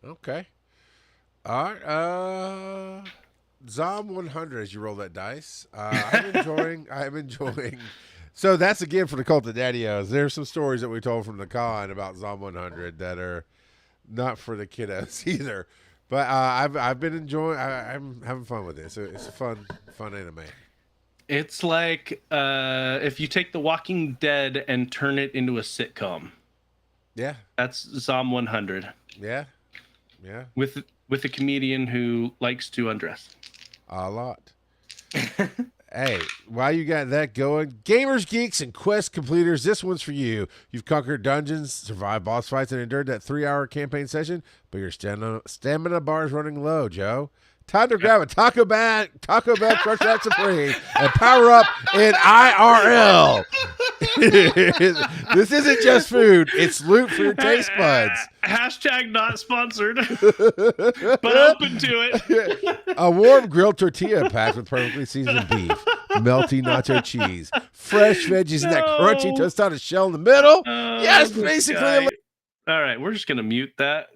Okay. All right. Zom 100 as you roll that dice. I'm enjoying. So that's again for the Cult of Daddy-O's. There's some stories that we told from the con about Zom 100 that are not for the kiddos either. But I've been enjoying. I'm having fun with it. It's a fun anime. It's like if you take The Walking Dead and turn it into a sitcom. Yeah, That's Psalm 100 yeah. with a comedian who likes to undress. A lot. Hey, while you got that going, gamers, geeks, and quest completers, this one's for you. You've conquered dungeons, survived boss fights, and endured that 3-hour campaign session, but your stamina bar is running low, Joe. Time to grab a Taco Bell Crush That Supreme and power up in IRL. This isn't just food; it's loot for your taste buds. Hashtag not sponsored, but open to it. A warm grilled tortilla packed with perfectly seasoned beef, melty nacho cheese, fresh veggies, and that crunchy tostada shell in the middle. Yes, basically. All right, we're just gonna mute that.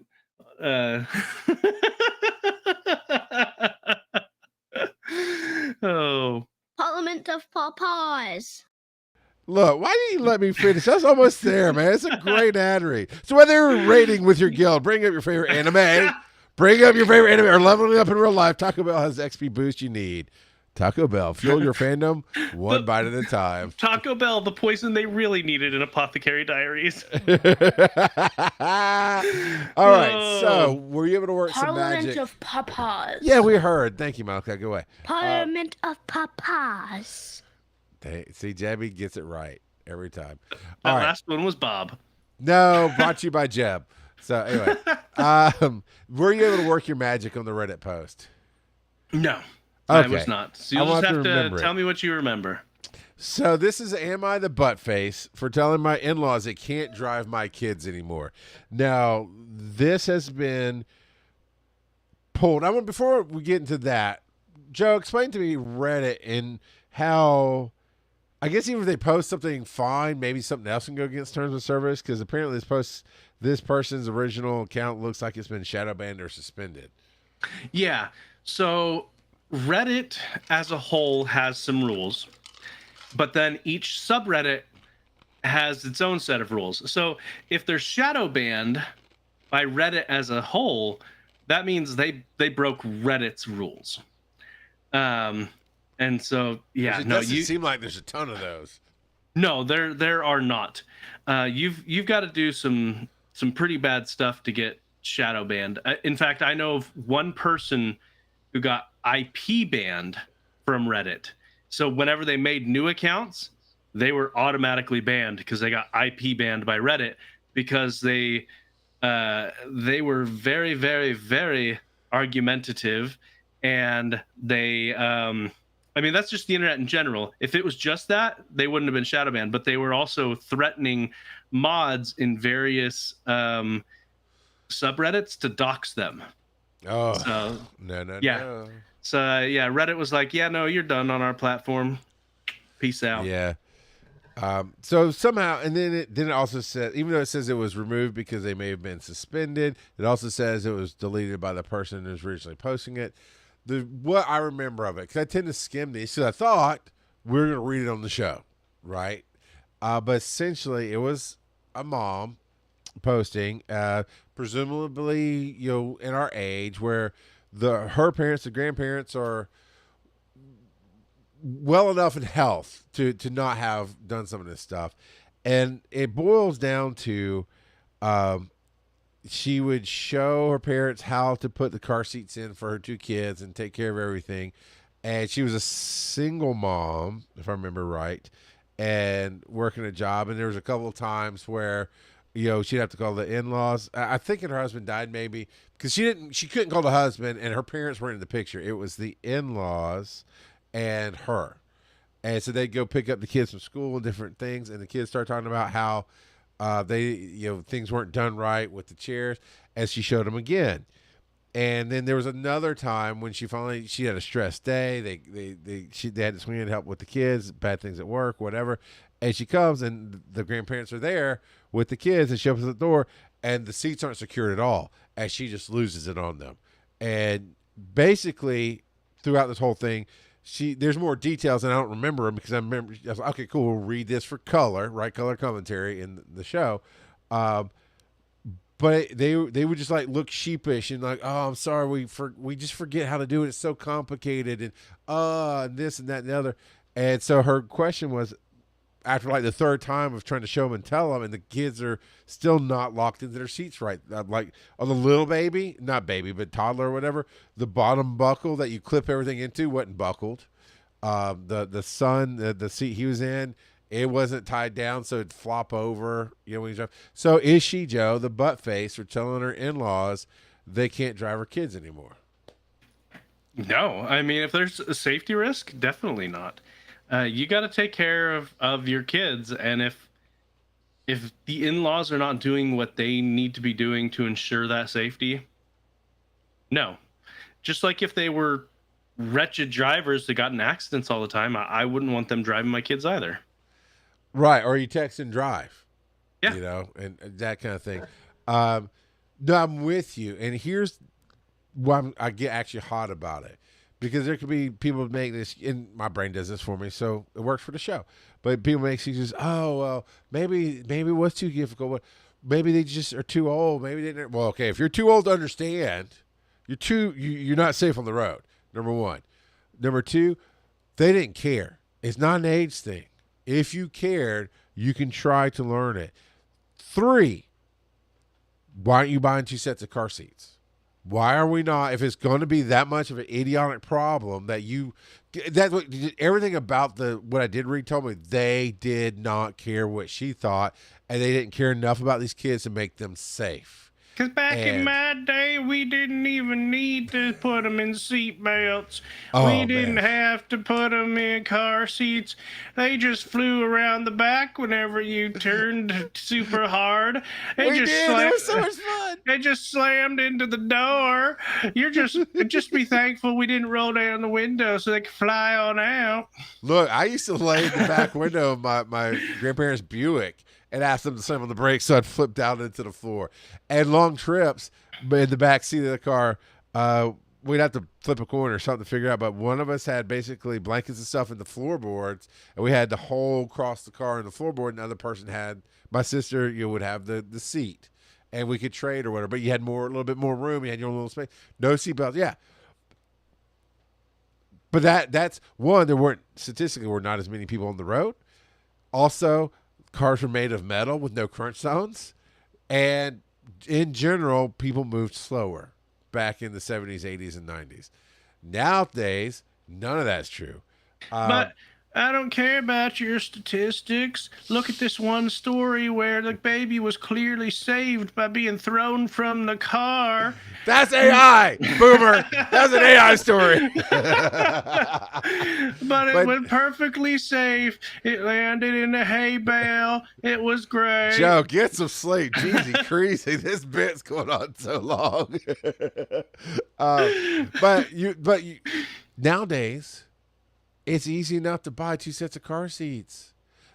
Oh, Parliament of Papas. Look, why didn't you let me finish? That's almost there, man. It's a great ad read. So whether you're rating with your guild, bring up your favorite anime, or leveling up in real life, Taco Bell has the XP boost you need. Taco Bell, fuel your fandom one bite at a time. Taco Bell, the poison they really needed in Apothecary Diaries. All right, so were you able to work some Parliament magic? of Papas. Yeah, we heard. Thank you, Malika. Go away. Parliament of Papas. See, Jebby gets it right every time. That All right. last one was Bob. No, brought to you by Jeb. So anyway, were you able to work your magic on the Reddit post? No, I Okay. was not. So you'll I'll just have have to to remember tell it. me what you remember. So this is Am I the Buttface for telling my in-laws they can't drive my kids anymore. Now, this has been pulled. Before we get into that, Joe, explain to me Reddit and how, I guess even if they post something fine, maybe something else can go against terms of service, because apparently this person's original account looks like it's been shadow banned or suspended. Yeah. So Reddit as a whole has some rules, but then each subreddit has its own set of rules. So if they're shadow banned by Reddit as a whole, that means they broke Reddit's rules. And so yeah, It no, doesn't seem like there's a ton of those. No, there are not. You've got to do some pretty bad stuff to get shadow banned. In fact, I know of one person who got IP banned from Reddit. So whenever they made new accounts, they were automatically banned because they got IP banned by Reddit because they were very, very, very argumentative, and they I mean, that's just the internet in general. If it was just that, they wouldn't have been shadow banned, but they were also threatening mods in various subreddits to dox them. Oh, So, no. yeah. So yeah, Reddit was like, yeah, no, you're done on our platform. Peace out. Yeah. So somehow, and then it also said, even though it says it was removed because they may have been suspended, it also says it was deleted by the person who was originally posting it. What I remember of it, because I tend to skim these, so I thought we were going to read it on the show, right? But essentially, it was a mom posting, presumably, in our age, where her parents, the grandparents, are well enough in health to not have done some of this stuff, and it boils down to she would show her parents how to put the car seats in for her 2 kids and take care of everything. And she was a single mom, if I remember right, and working a job. And there was a couple of times where, she'd have to call the in-laws. I think her husband died maybe because she couldn't call the husband, and her parents weren't in the picture. It was the in-laws and her. And so they'd go pick up the kids from school and different things. And the kids start talking about how things weren't done right with the chairs, as she showed them again. And then there was another time when she had a stressed day. They had to swing in to help with the kids, bad things at work, whatever. And she comes, and the grandparents are there with the kids, and she opens the door, and the seats aren't secured at all, and she just loses it on them. And basically, throughout this whole thing, there's more details, and I don't remember them because I was like, okay, cool, we'll read this for color, right? Color commentary in the show. but they would just like look sheepish and like, oh, I'm sorry, we just forget how to do it. It's so complicated, and this and that and the other. And so her question was, after like the third time of trying to show them and tell them, and the kids are still not locked into their seats right. Like on the little baby, not baby, but toddler or whatever, the bottom buckle that you clip everything into wasn't buckled. The seat he was in, it wasn't tied down, so it'd flop over. When you drive. So is she, Joe, the butt face, for telling her in-laws they can't drive her kids anymore? No, I mean, if there's a safety risk, definitely not. You got to take care of your kids, and if the in-laws are not doing what they need to be doing to ensure that safety, no. Just like if they were wretched drivers that got in accidents all the time, I wouldn't want them driving my kids either. Right, or you text and drive. Yeah. And that kind of thing. No, I'm with you, and here's why I get actually hot about it. Because there could be people make this, and my brain does this for me, so it works for the show. But people make excuses. Oh, well, maybe it was too difficult. Maybe they just are too old. Maybe they didn't. Well, okay, if you're too old to understand, you're not safe on the road. Number one. Number two, they didn't care. It's not an age thing. If you cared, you can try to learn it. 3, why aren't you buying 2 sets of car seats? Why are we not? If it's going to be that much of an idiotic problem that's what everything about what I did read told me, they did not care what she thought, and they didn't care enough about these kids to make them safe. Because back in my day, we didn't even need to put them in seat belts. We didn't have to put them in car seats. They just flew around the back whenever you turned super hard. It was so much fun. They just slammed into the door. Just be thankful we didn't roll down the window so they could fly on out. Look, I used to lay in the back window of my grandparents' Buick and ask them to slam on the brakes so I'd flip down into the floor. And long trips, but in the back seat of the car, we'd have to flip a corner or something to figure out. But one of us had basically blankets and stuff in the floorboards, and we had the hole across the car in the floorboard. And the other person had, my sister, would have the seat, and we could trade or whatever. But you had a little bit more room. You had your own little space. No seatbelts. Yeah. But that's one. There weren't not as many people on the road. Also, cars were made of metal with no crunch zones, and in general, people moved slower back in the 70s, 80s, and 90s. Nowadays, none of that's true. But I don't care about your statistics. Look at this one story where the baby was clearly saved by being thrown from the car. That's AI, boomer. That's an AI story. But it was perfectly safe. It landed in a hay bale. It was great. Joe, get some sleep. Jeezy crazy. This bit's going on so long. But nowadays, it's easy enough to buy 2 sets of car seats.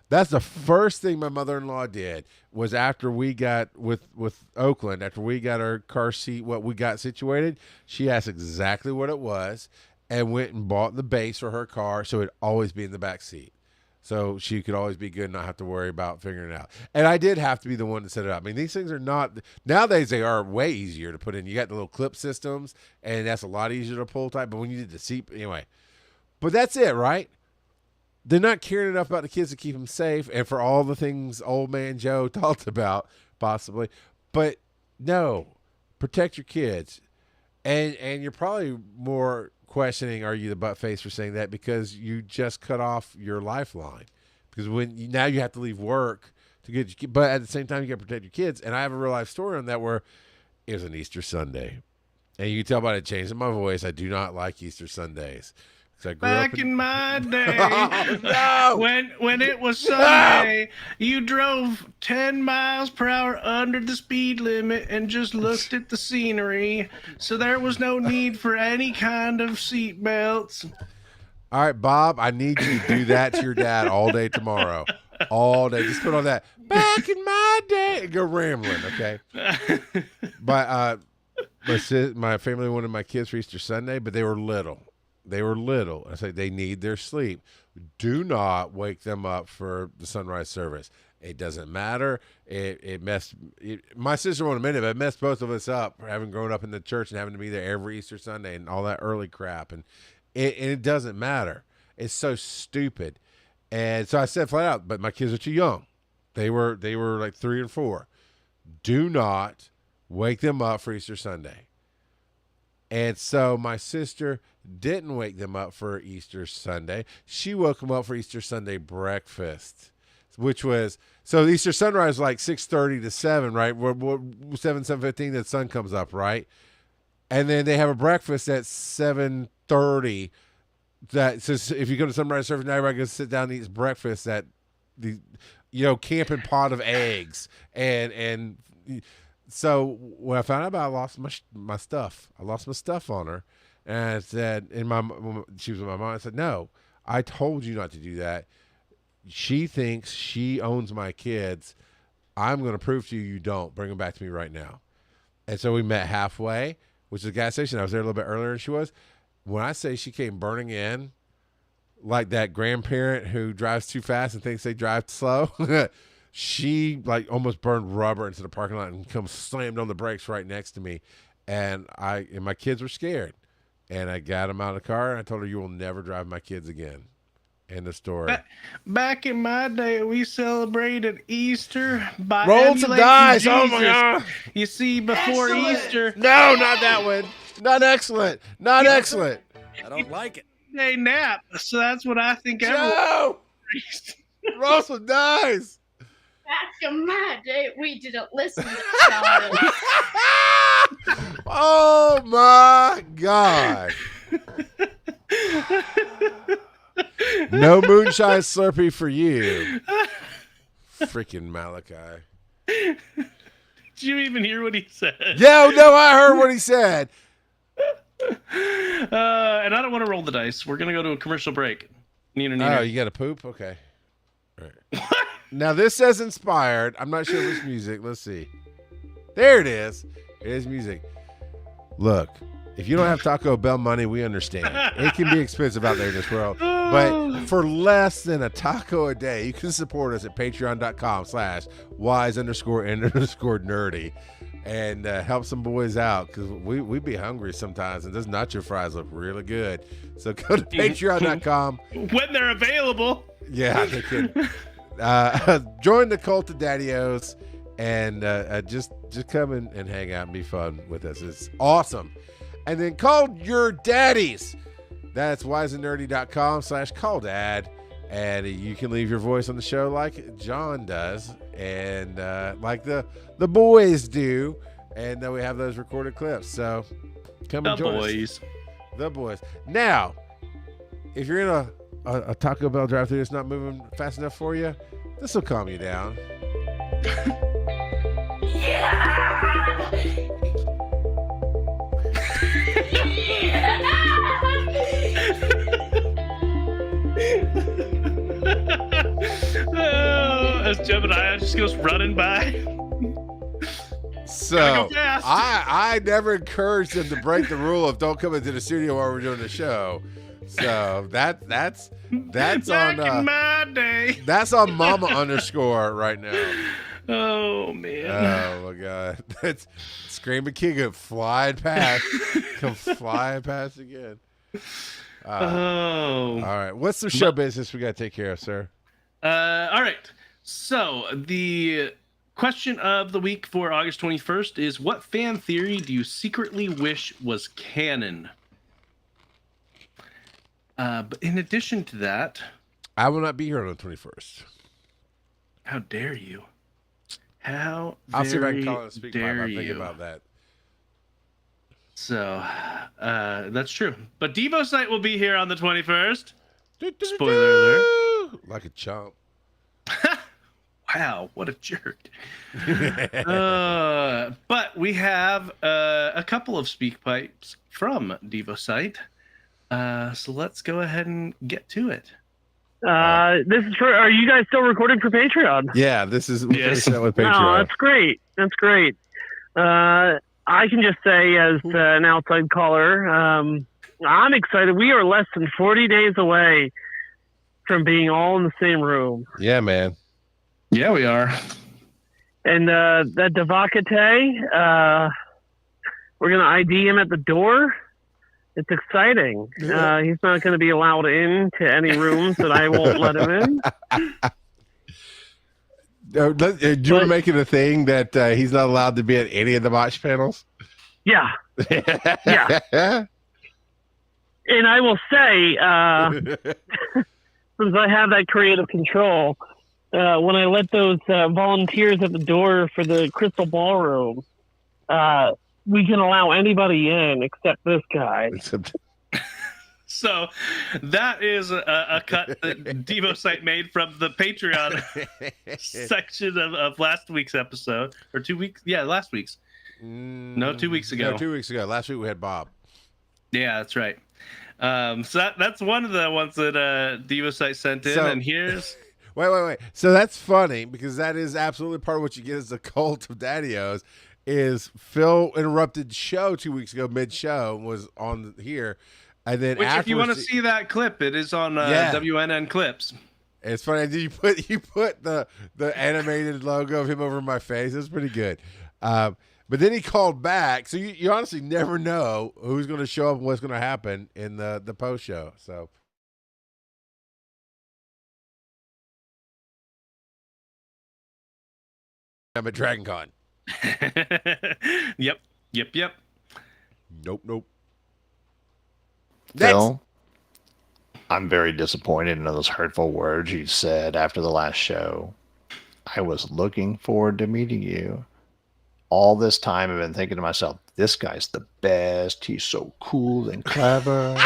That's the first thing my mother-in-law did was after we got with Oakland, after we got our car seat, what we got situated, she asked exactly what it was and went and bought the base for her car so it'd always be in the back seat. So she could always be good and not have to worry about figuring it out. And I did have to be the one to set it up. I mean, these things are not, nowadays they are way easier to put in. You got the little clip systems, and that's a lot easier to pull type. But when you did the seat, anyway. But that's it, right? They're not caring enough about the kids to keep them safe and for all the things old man Joe talked about, possibly. But no, protect your kids. And you're probably more questioning, are you the butt face for saying that, because you just cut off your lifeline. Because now you have to leave work to get your kids. But at the same time, you got to protect your kids. And I have a real life story on that where it was an Easter Sunday. And you can tell by the change in my voice, I do not like Easter Sundays. Back in my day, oh, no! when it was Sunday, you drove 10 miles per hour under the speed limit and just looked at the scenery. So there was no need for any kind of seat belts. All right, Bob, I need you to do that to your dad all day tomorrow. All day. Just put on that back in my day and go rambling, okay? But my family wanted my kids for Easter Sunday, but they were little. I say they need their sleep. Do not wake them up for the sunrise service. It doesn't matter. My sister won't admit it, but it messed both of us up having grown up in the church and having to be there every Easter Sunday and all that early crap. And it doesn't matter. It's so stupid. And so I said flat out, but my kids are too young. They were like 3 and 4. Do not wake them up for Easter Sunday. And so my sister didn't wake them up for Easter Sunday. She woke them up for Easter Sunday breakfast, which was, so Easter sunrise was like 6:30 to 7, right? 7:15, the sun comes up, right? And then they have a breakfast at 7:30. That says if you go to sunrise surfing, everybody goes sit down and eats breakfast at the, camping pot of eggs. And so when I found out about it, I lost my stuff. I lost my stuff on her. And I said, she was with my mom. I said, no, I told you not to do that. She thinks she owns my kids. I'm going to prove to you you don't. Bring them back to me right now. And so we met halfway, which is a gas station. I was there a little bit earlier than she was. When I say she came burning in, like that grandparent who drives too fast and thinks they drive slow, she like almost burned rubber into the parking lot and comes slammed on the brakes right next to me. And my kids were scared. And I got them out of the car and I told her, you will never drive my kids again. End of story. Back in my day, we celebrated Easter by roll some dice. Jesus. Oh my God. You see, before Easter. No, not that one. Not excellent. Not excellent. I don't like it. They nap. So that's what I think. Joe! Roll some dice. Back in my day, we didn't listen to Charlie. Oh my God. No moonshine Slurpee for you. Freaking Malachi. Did you even hear what he said? Yeah, no, I heard what he said. And I don't want to roll the dice. We're going to go to a commercial break. Neener. Oh, you got to poop? Okay. All right. Now, this says inspired. I'm not sure if it's music. Let's see. There it is. It is music. Look, if you don't have Taco Bell money, we understand. It can be expensive out there in this world. But for less than a taco a day, you can support us at patreon.com/wise_and_nerdy and help some boys out because we be hungry sometimes and those nacho fries look really good. So go to patreon.com. When they're available. Yeah, they can. Join the cult of Daddy-O's and just come and hang out and be fun with us. It's awesome. And then call your daddies. That's wiseandnerdy.com/calldad. And you can leave your voice on the show like John does and like the boys do. And then we have those recorded clips. So come and join us. The boys. Now, if you're in a Taco Bell drive-thru that's not moving fast enough for you, this will calm you down. As Gemini just goes running by. So I never encourage them to break the rule of don't come into the studio while we're doing the show. So that's Back on in my day. that's on Mama underscore right now. Oh man. Oh my God. That's Screaming King flying past. Come flying past again. All right. What's the show business we got to take care of, sir? All right. So the question of the week for August 21st is, what fan theory do you secretly wish was canon? But in addition to that, I will not be here on the 21st. how dare you? How I'll see if I can very call it a speak dare pipe. I'm thinking you. about that. So that's true. But Devocite will be here on the 21st. Spoiler alert. Like a chump. Wow, what a jerk. But we have a couple of speak pipes from Devocite. So let's go ahead and get to it. This is for. Are you guys still recording for Patreon? Yeah, this is Yes. with Oh, Patreon. that's great. That's great. I can just say, as an outside caller, I'm excited. We are less than 40 days away from being all in the same room. Yeah, man. Yeah, we are. And that Devocite, we're going to ID him at the door. It's exciting. He's not going to be allowed in to any rooms that I won't let him in. Do you want to make it a thing that he's not allowed to be at any of the botch panels? Yeah. Yeah. And I will say, since I have that creative control, when I let those volunteers at the door for the crystal ballroom, we can allow anybody in except this guy. So that is a cut that Devocite made from the Patreon section of last week's episode. Or 2 weeks? Yeah, last week's. No, 2 weeks ago. No, 2 weeks ago. Last week we had Bob. Yeah, that's right. So that's one of the ones that Devocite sent in. And here's... Wait. So that's funny because that is absolutely part of what you get as the cult of Daddy-O's is Phil interrupted show 2 weeks ago, mid-show, was on here. And then which, if you want to see that clip, it is on WNN Clips. It's funny. You put the animated logo of him over my face. It's pretty good. But then he called back. So you honestly never know who's going to show up and what's going to happen in the post show. So. I'm at Dragon Con. Yep. Nope. Phil, I'm very disappointed in those hurtful words you said after the last show. I was looking forward to meeting you. All this time I've been thinking to myself, this guy's the best. He's so cool and clever.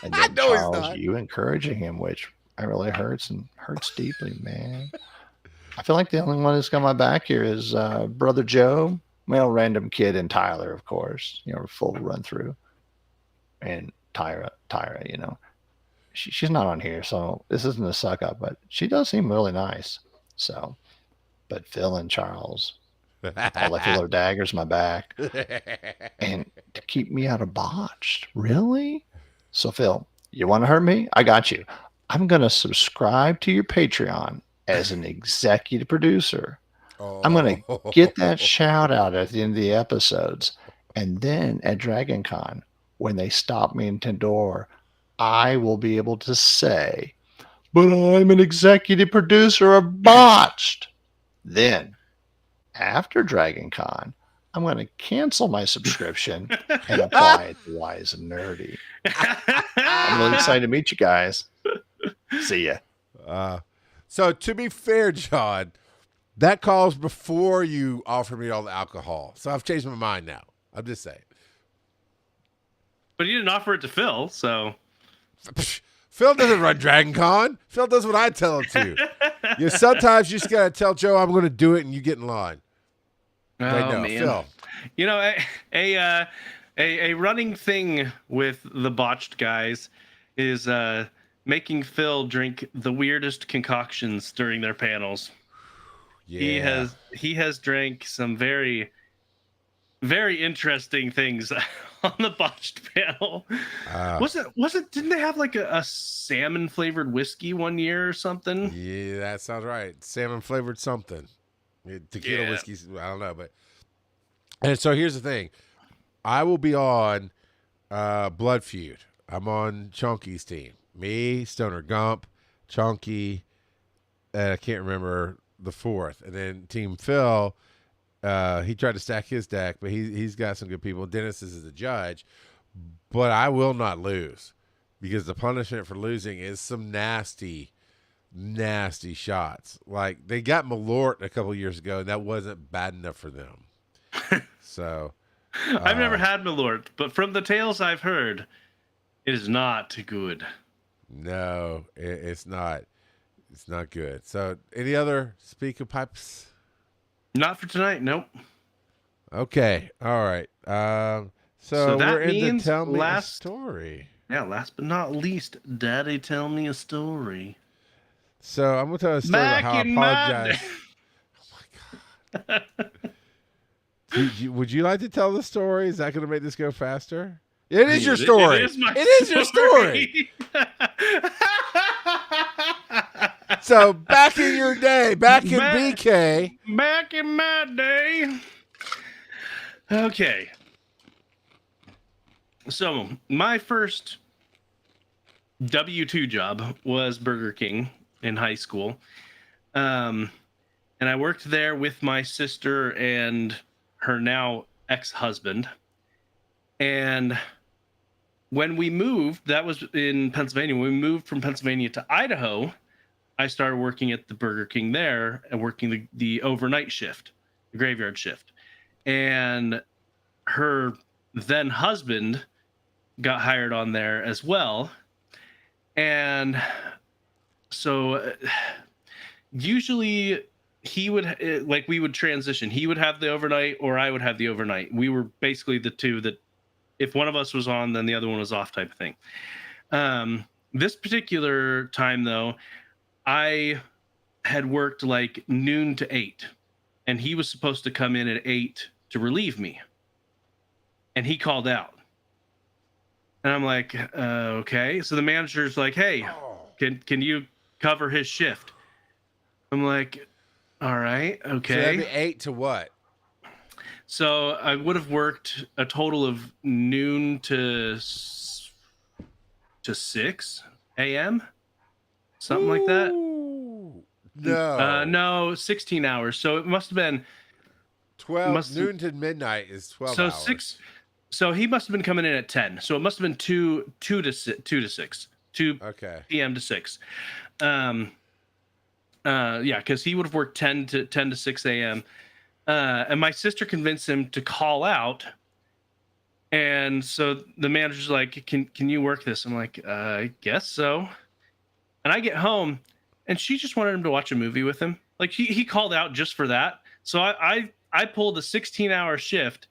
And then No, he's Charles, not. you encouraging him, which really hurts deeply, man. I feel like the only one who's got my back here is Brother Joe. Well, random kid and Tyler, of course. Full run through. And Tyra, she's not on here, so this isn't a suck up, but she does seem really nice. So, but Phil and Charles, all they feel are daggers in my back, and to keep me out of botched, really? So, Phil, you want to hurt me? I got you. I'm gonna subscribe to your Patreon as an executive producer. I'm gonna get that shout out at the end of the episodes, and then at Dragon Con, when they stop me in Tendor, I will be able to say, but I'm an executive producer of Botched. Then, after Dragon Con, I'm going to cancel my subscription and apply it to Wise and Nerdy. I'm really excited to meet you guys. See ya. So to be fair, John, that calls before you offered me all the alcohol. So I've changed my mind now. I'm just saying. But you didn't offer it to Phil, so... Phil doesn't run Dragon Con. Phil does what I tell him to. Sometimes you just got to tell Joe I'm going to do it and you get in line. Oh, no, man. Phil. A running thing with the Botched guys is making Phil drink the weirdest concoctions during their panels. Yeah. He has drank some very, very interesting things on the Botched panel. Didn't they have like a salmon flavored whiskey one year or something? Yeah, that sounds right. Salmon flavored something. Tequila whiskey, I don't know, but and so here's the thing. I will be on Blood Feud. I'm on Chunky's team. Me, Stoner Gump, Chunky, and I can't remember the fourth. And then Team Phil, he tried to stack his deck, but he's got some good people. Dennis is the judge, but I will not lose because the punishment for losing is some nasty shots. Like they got Malort a couple years ago, and that wasn't bad enough for them. So I've never had Malort, but from the tales I've heard, it is not good. No, it's not. It's not good. So any other speaker pipes? Not for tonight. Nope. Okay. All right. So that we're in means the tell me a last story. Yeah, last but not least, Daddy, tell me a story. So I'm gonna tell a story Back about how I in my apologize. Oh my god. Would you like to tell the story? Is that gonna make this go faster? It is your story. It is my It is your story. So back in your day, back in Back- BK. Back in my day. Okay. So my first W-2 job was Burger King in high school. And I worked there with my sister and her now ex-husband. And when we moved, that was in Pennsylvania. When we moved from Pennsylvania to Idaho, I started working at the Burger King there and working the overnight shift, the graveyard shift. And her then husband got hired on there as well. And so usually he would, like, we would transition. He would have the overnight or I would have the overnight. We were basically the two that if one of us was on, then the other one was off type of thing. This particular time, though, I had worked like noon to 8, and he was supposed to come in at 8 to relieve me. And he called out. And I'm like, okay. So the manager's like, hey, can you cover his shift? I'm like, all right, okay. So that'd be 8 to what? So I would have worked a total of noon to 6 a.m., something like that. No. No, 16 hours. So it must have been 12. Noon to midnight is 12 so hours. 6. So he must have been coming in at 10. So it must have been 2 to 6. 2 p.m. to 6. Yeah, because he would have worked 10 to 6 a.m. And my sister convinced him to call out. And so the manager's like, can you work this? I'm like, I guess so. And I get home, and she just wanted him to watch a movie with him. Like, he called out just for that. So I pulled a 16-hour shift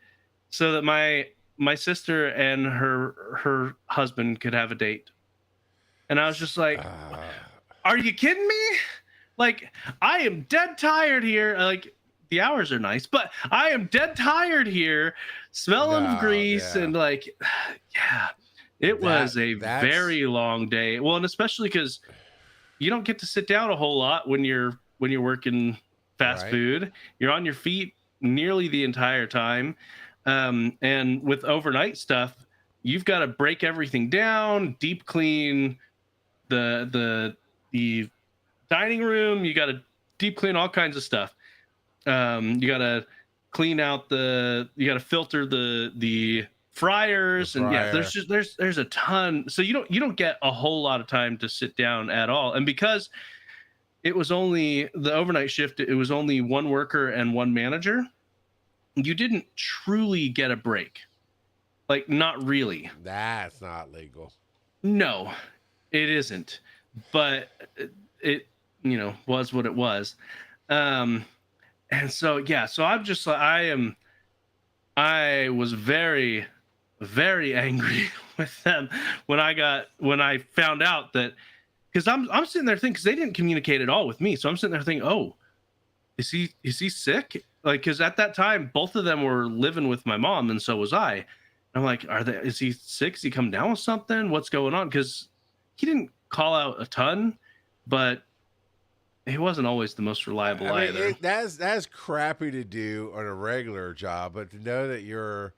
so that my sister and her husband could have a date. And I was just like, are you kidding me? Like, I am dead tired here. Like, the hours are nice, but I am dead tired here, smelling of grease, and like, yeah, it was a very long day. Well, and especially because you don't get to sit down a whole lot when you're working fast food. You're on your feet nearly the entire time, and with overnight stuff, you've got to break everything down, deep clean the dining room. You got to deep clean all kinds of stuff. You gotta clean out you gotta filter the fryers, and yeah, there's a ton. So you don't get a whole lot of time to sit down at all. And because it was only the overnight shift, it was only one worker and one manager, you didn't truly get a break. Like, not really. That's not legal. No, it isn't. But it was what it was. And so, yeah, so I'm just like, I was very, very angry with them when I found out that, because I'm sitting there thinking, because they didn't communicate at all with me. So I'm sitting there thinking, oh, is he sick? Like, because at that time, both of them were living with my mom, and so was I. I'm like, is he sick? Is he come down with something? What's going on? Because he didn't call out a ton, but he wasn't always the most reliable either. That's crappy to do on a regular job, but to know that your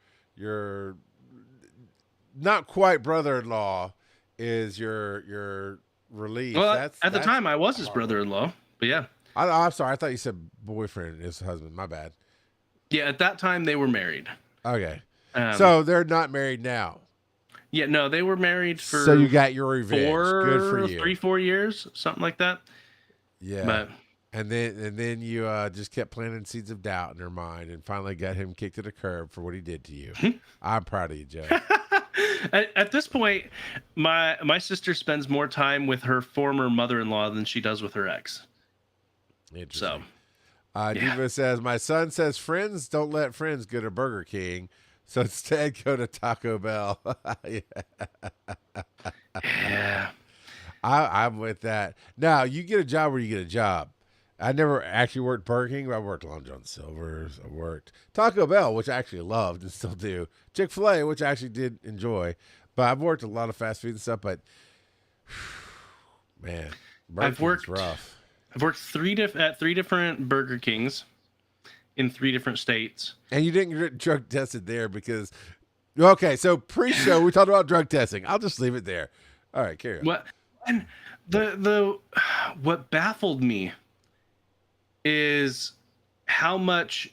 not quite brother-in-law is your relief. Well, at the time, I was his brother-in-law, but yeah. I'm sorry. I thought you said boyfriend, his husband. My bad. Yeah, at that time, they were married. Okay. So they're not married now. Yeah, no, they were married for. So you got your revenge. Good for you. 3-4 years, something like that. Yeah. But, and then you just kept planting seeds of doubt in their mind, and finally got him kicked to the curb for what he did to you. I'm proud of you, Joe. At this point, my sister spends more time with her former mother-in-law than she does with her ex. Interesting. So, Diva says, my son says friends don't let friends go to Burger King, so instead go to Taco Bell. Yeah. I'm with that. Now, you get a job where you get a job. I never actually worked Burger King, but I worked Long John Silver's. I worked Taco Bell, which I actually loved and still do. Chick-fil-A, which I actually did enjoy. But I've worked a lot of fast food and stuff, but man, Burger King's rough. I've worked at three different Burger Kings in 3 different states. And you didn't get drug tested there because, okay, so pre-show we talked about drug testing. I'll just leave it there. All right, carry on. What and what baffled me is how much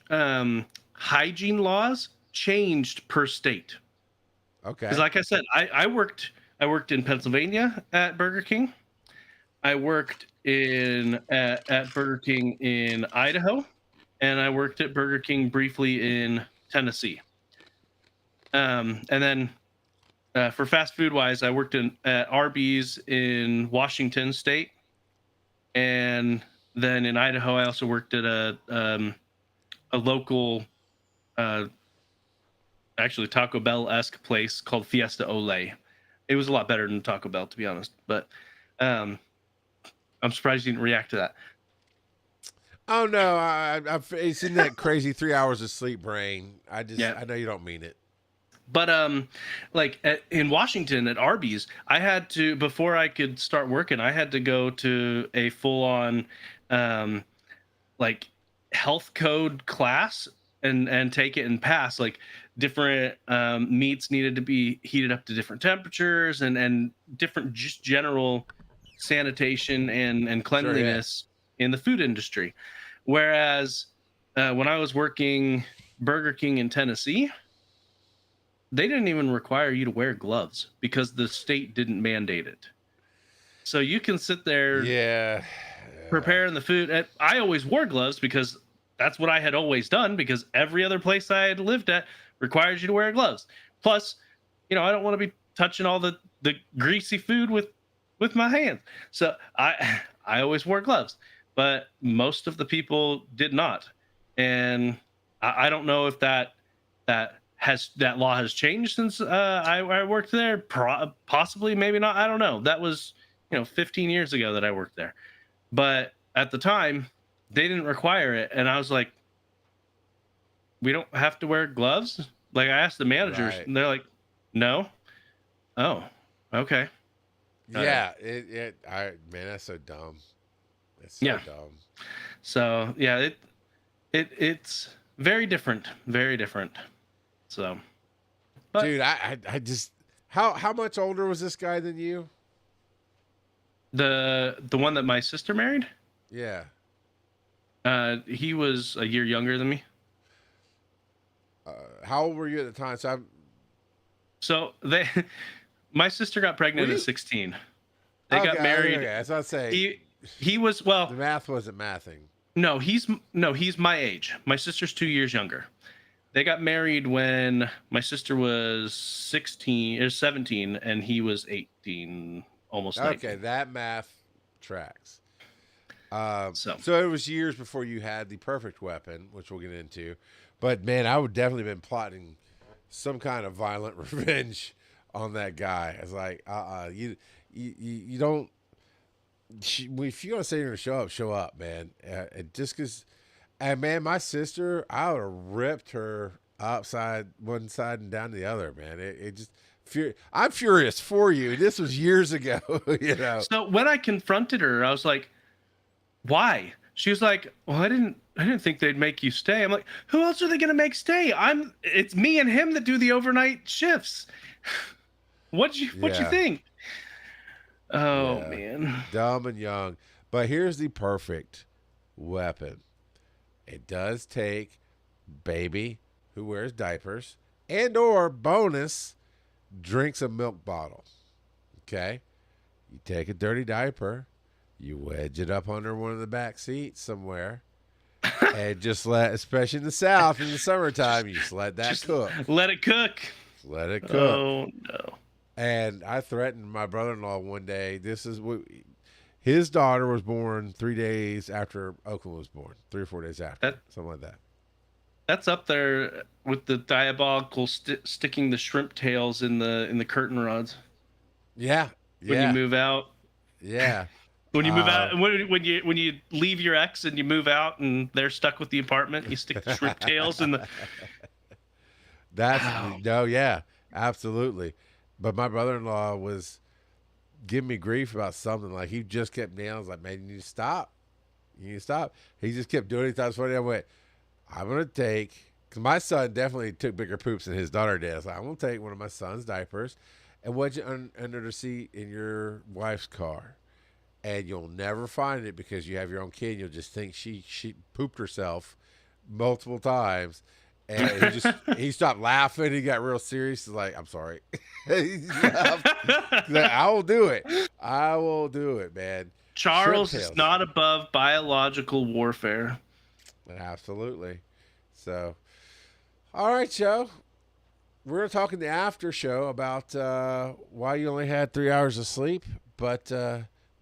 hygiene laws changed per state. Okay. Because like I said, I worked in Pennsylvania at Burger King. I worked at Burger King in Idaho, and I worked at Burger King briefly in Tennessee. And then for fast food wise, I worked at Arby's in Washington State, and then in Idaho, I also worked at a local, actually Taco Bell-esque place called Fiesta Ole. It was a lot better than Taco Bell, to be honest. But I'm surprised you didn't react to that. Oh no, it's in that crazy 3 hours of sleep brain. I know you don't mean it. But in Washington at Arby's, I had to, before I could start working, I had to go to a full-on health code class and take it and pass. Like different meats needed to be heated up to different temperatures and different just general sanitation and cleanliness in the food industry. Whereas when I was working Burger King in Tennessee, they didn't even require you to wear gloves because the state didn't mandate it. So you can sit there preparing the food. I always wore gloves because that's what I had always done, because every other place I had lived at requires you to wear gloves. Plus, I don't want to be touching all the greasy food with my hands. So I always wore gloves, but most of the people did not. And I don't know if that law has changed since I worked there. Possibly, maybe not. I don't know. That was 15 years ago that I worked there. But at the time, they didn't require it, and I was like, "We don't have to wear gloves." Like I asked the managers, and they're like, "No." Oh, okay. Yeah, man, that's so dumb. It's so dumb. So yeah, it's very different, very different. So, but, dude, I just how much older was this guy than you? The one that my sister married? Yeah. He was a year younger than me. How old were you at the time? So my sister got pregnant at 16. They got married. Okay, that's what I say. He was the math wasn't mathing. No, he's my age. My sister's 2 years younger. They got married when my sister was 16 or 17, and he was 18, almost 19. Okay, that math tracks. So it was years before you had the perfect weapon, which we'll get into. But man, I would definitely been plotting some kind of violent revenge on that guy. It's like, you don't. If you want to say you're gonna show up, man. Just because, and man, my sister, I would have ripped her upside one side and down the other, man. It just. I'm furious for you. This was years ago, So when I confronted her, I was like, "Why?" She was like, "Well, I didn't think they'd make you stay." I'm like, "Who else are they gonna make stay? It's me and him that do the overnight shifts." What you think? Oh man, dumb and young. But here's the perfect weapon. It does take baby who wears diapers and/or bonus drinks a milk bottle. Okay, you take a dirty diaper, you wedge it up under one of the back seats somewhere, and just especially in the South in the summertime, you just let that cook. Let it cook. Let it cook. Oh no. And I threatened my brother-in-law one day. His daughter was born 3 days after Oakland was born, 3 or 4 days after, something like that. That's up there with the diabolical sticking the shrimp tails in the curtain rods. Yeah. When you move out. Yeah. When you move out, when you leave your ex and you move out and they're stuck with the apartment, you stick the shrimp tails in the. Absolutely. But my brother-in-law was giving me grief about something. Like he just kept nailing. I was like, man, you need to stop. You need to stop. He just kept doing it. He thought it was funny. I went, I'm gonna take, because my son definitely took bigger poops than his daughter did. I was like, I'm gonna take one of my son's diapers and wedge it under the seat in your wife's car. And you'll never find it because you have your own kid. You'll just think she pooped herself multiple times. And he stopped laughing. He got real serious. He's like, I'm sorry. He's like, I will do it. I will do it, man. Charles Shrimp is tails. not above biological warfare. Absolutely. So, all right, Joe. We're talking the after show about why you only had 3 hours of sleep. But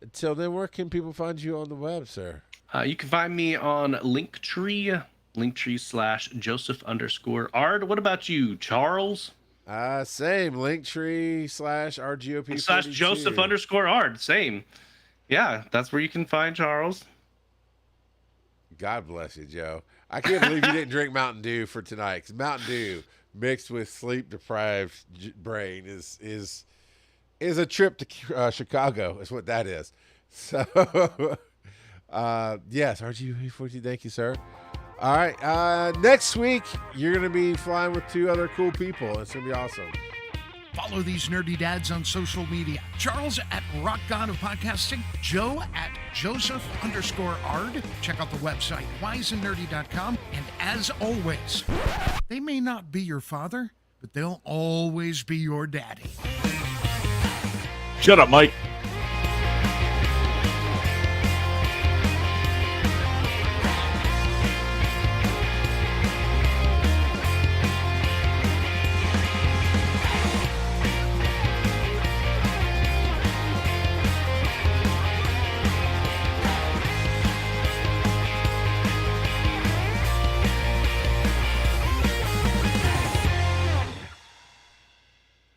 until then, where can people find you on the web, sir? You can find me on Linktree /Joseph_Ard. What about you, Charles? Same. Linktree /RGOP /Joseph_Ard. Same. Yeah, that's where you can find Charles. God bless you, Joe. I can't believe you didn't drink Mountain Dew for tonight. Because Mountain Dew mixed with sleep-deprived brain is a trip to Chicago. Is what that is. So, yes, RGOP, thank you, sir. All right, next week you're gonna be flying with 2 other cool people. It's gonna be awesome. Follow these nerdy dads on social media. Charles at Rock God of Podcasting. Joe at Joseph_Ard. Check out the website, wiseandnerdy.com. And as always, they may not be your father, but they'll always be your daddy. Shut up, Mike.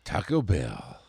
Taco Bell.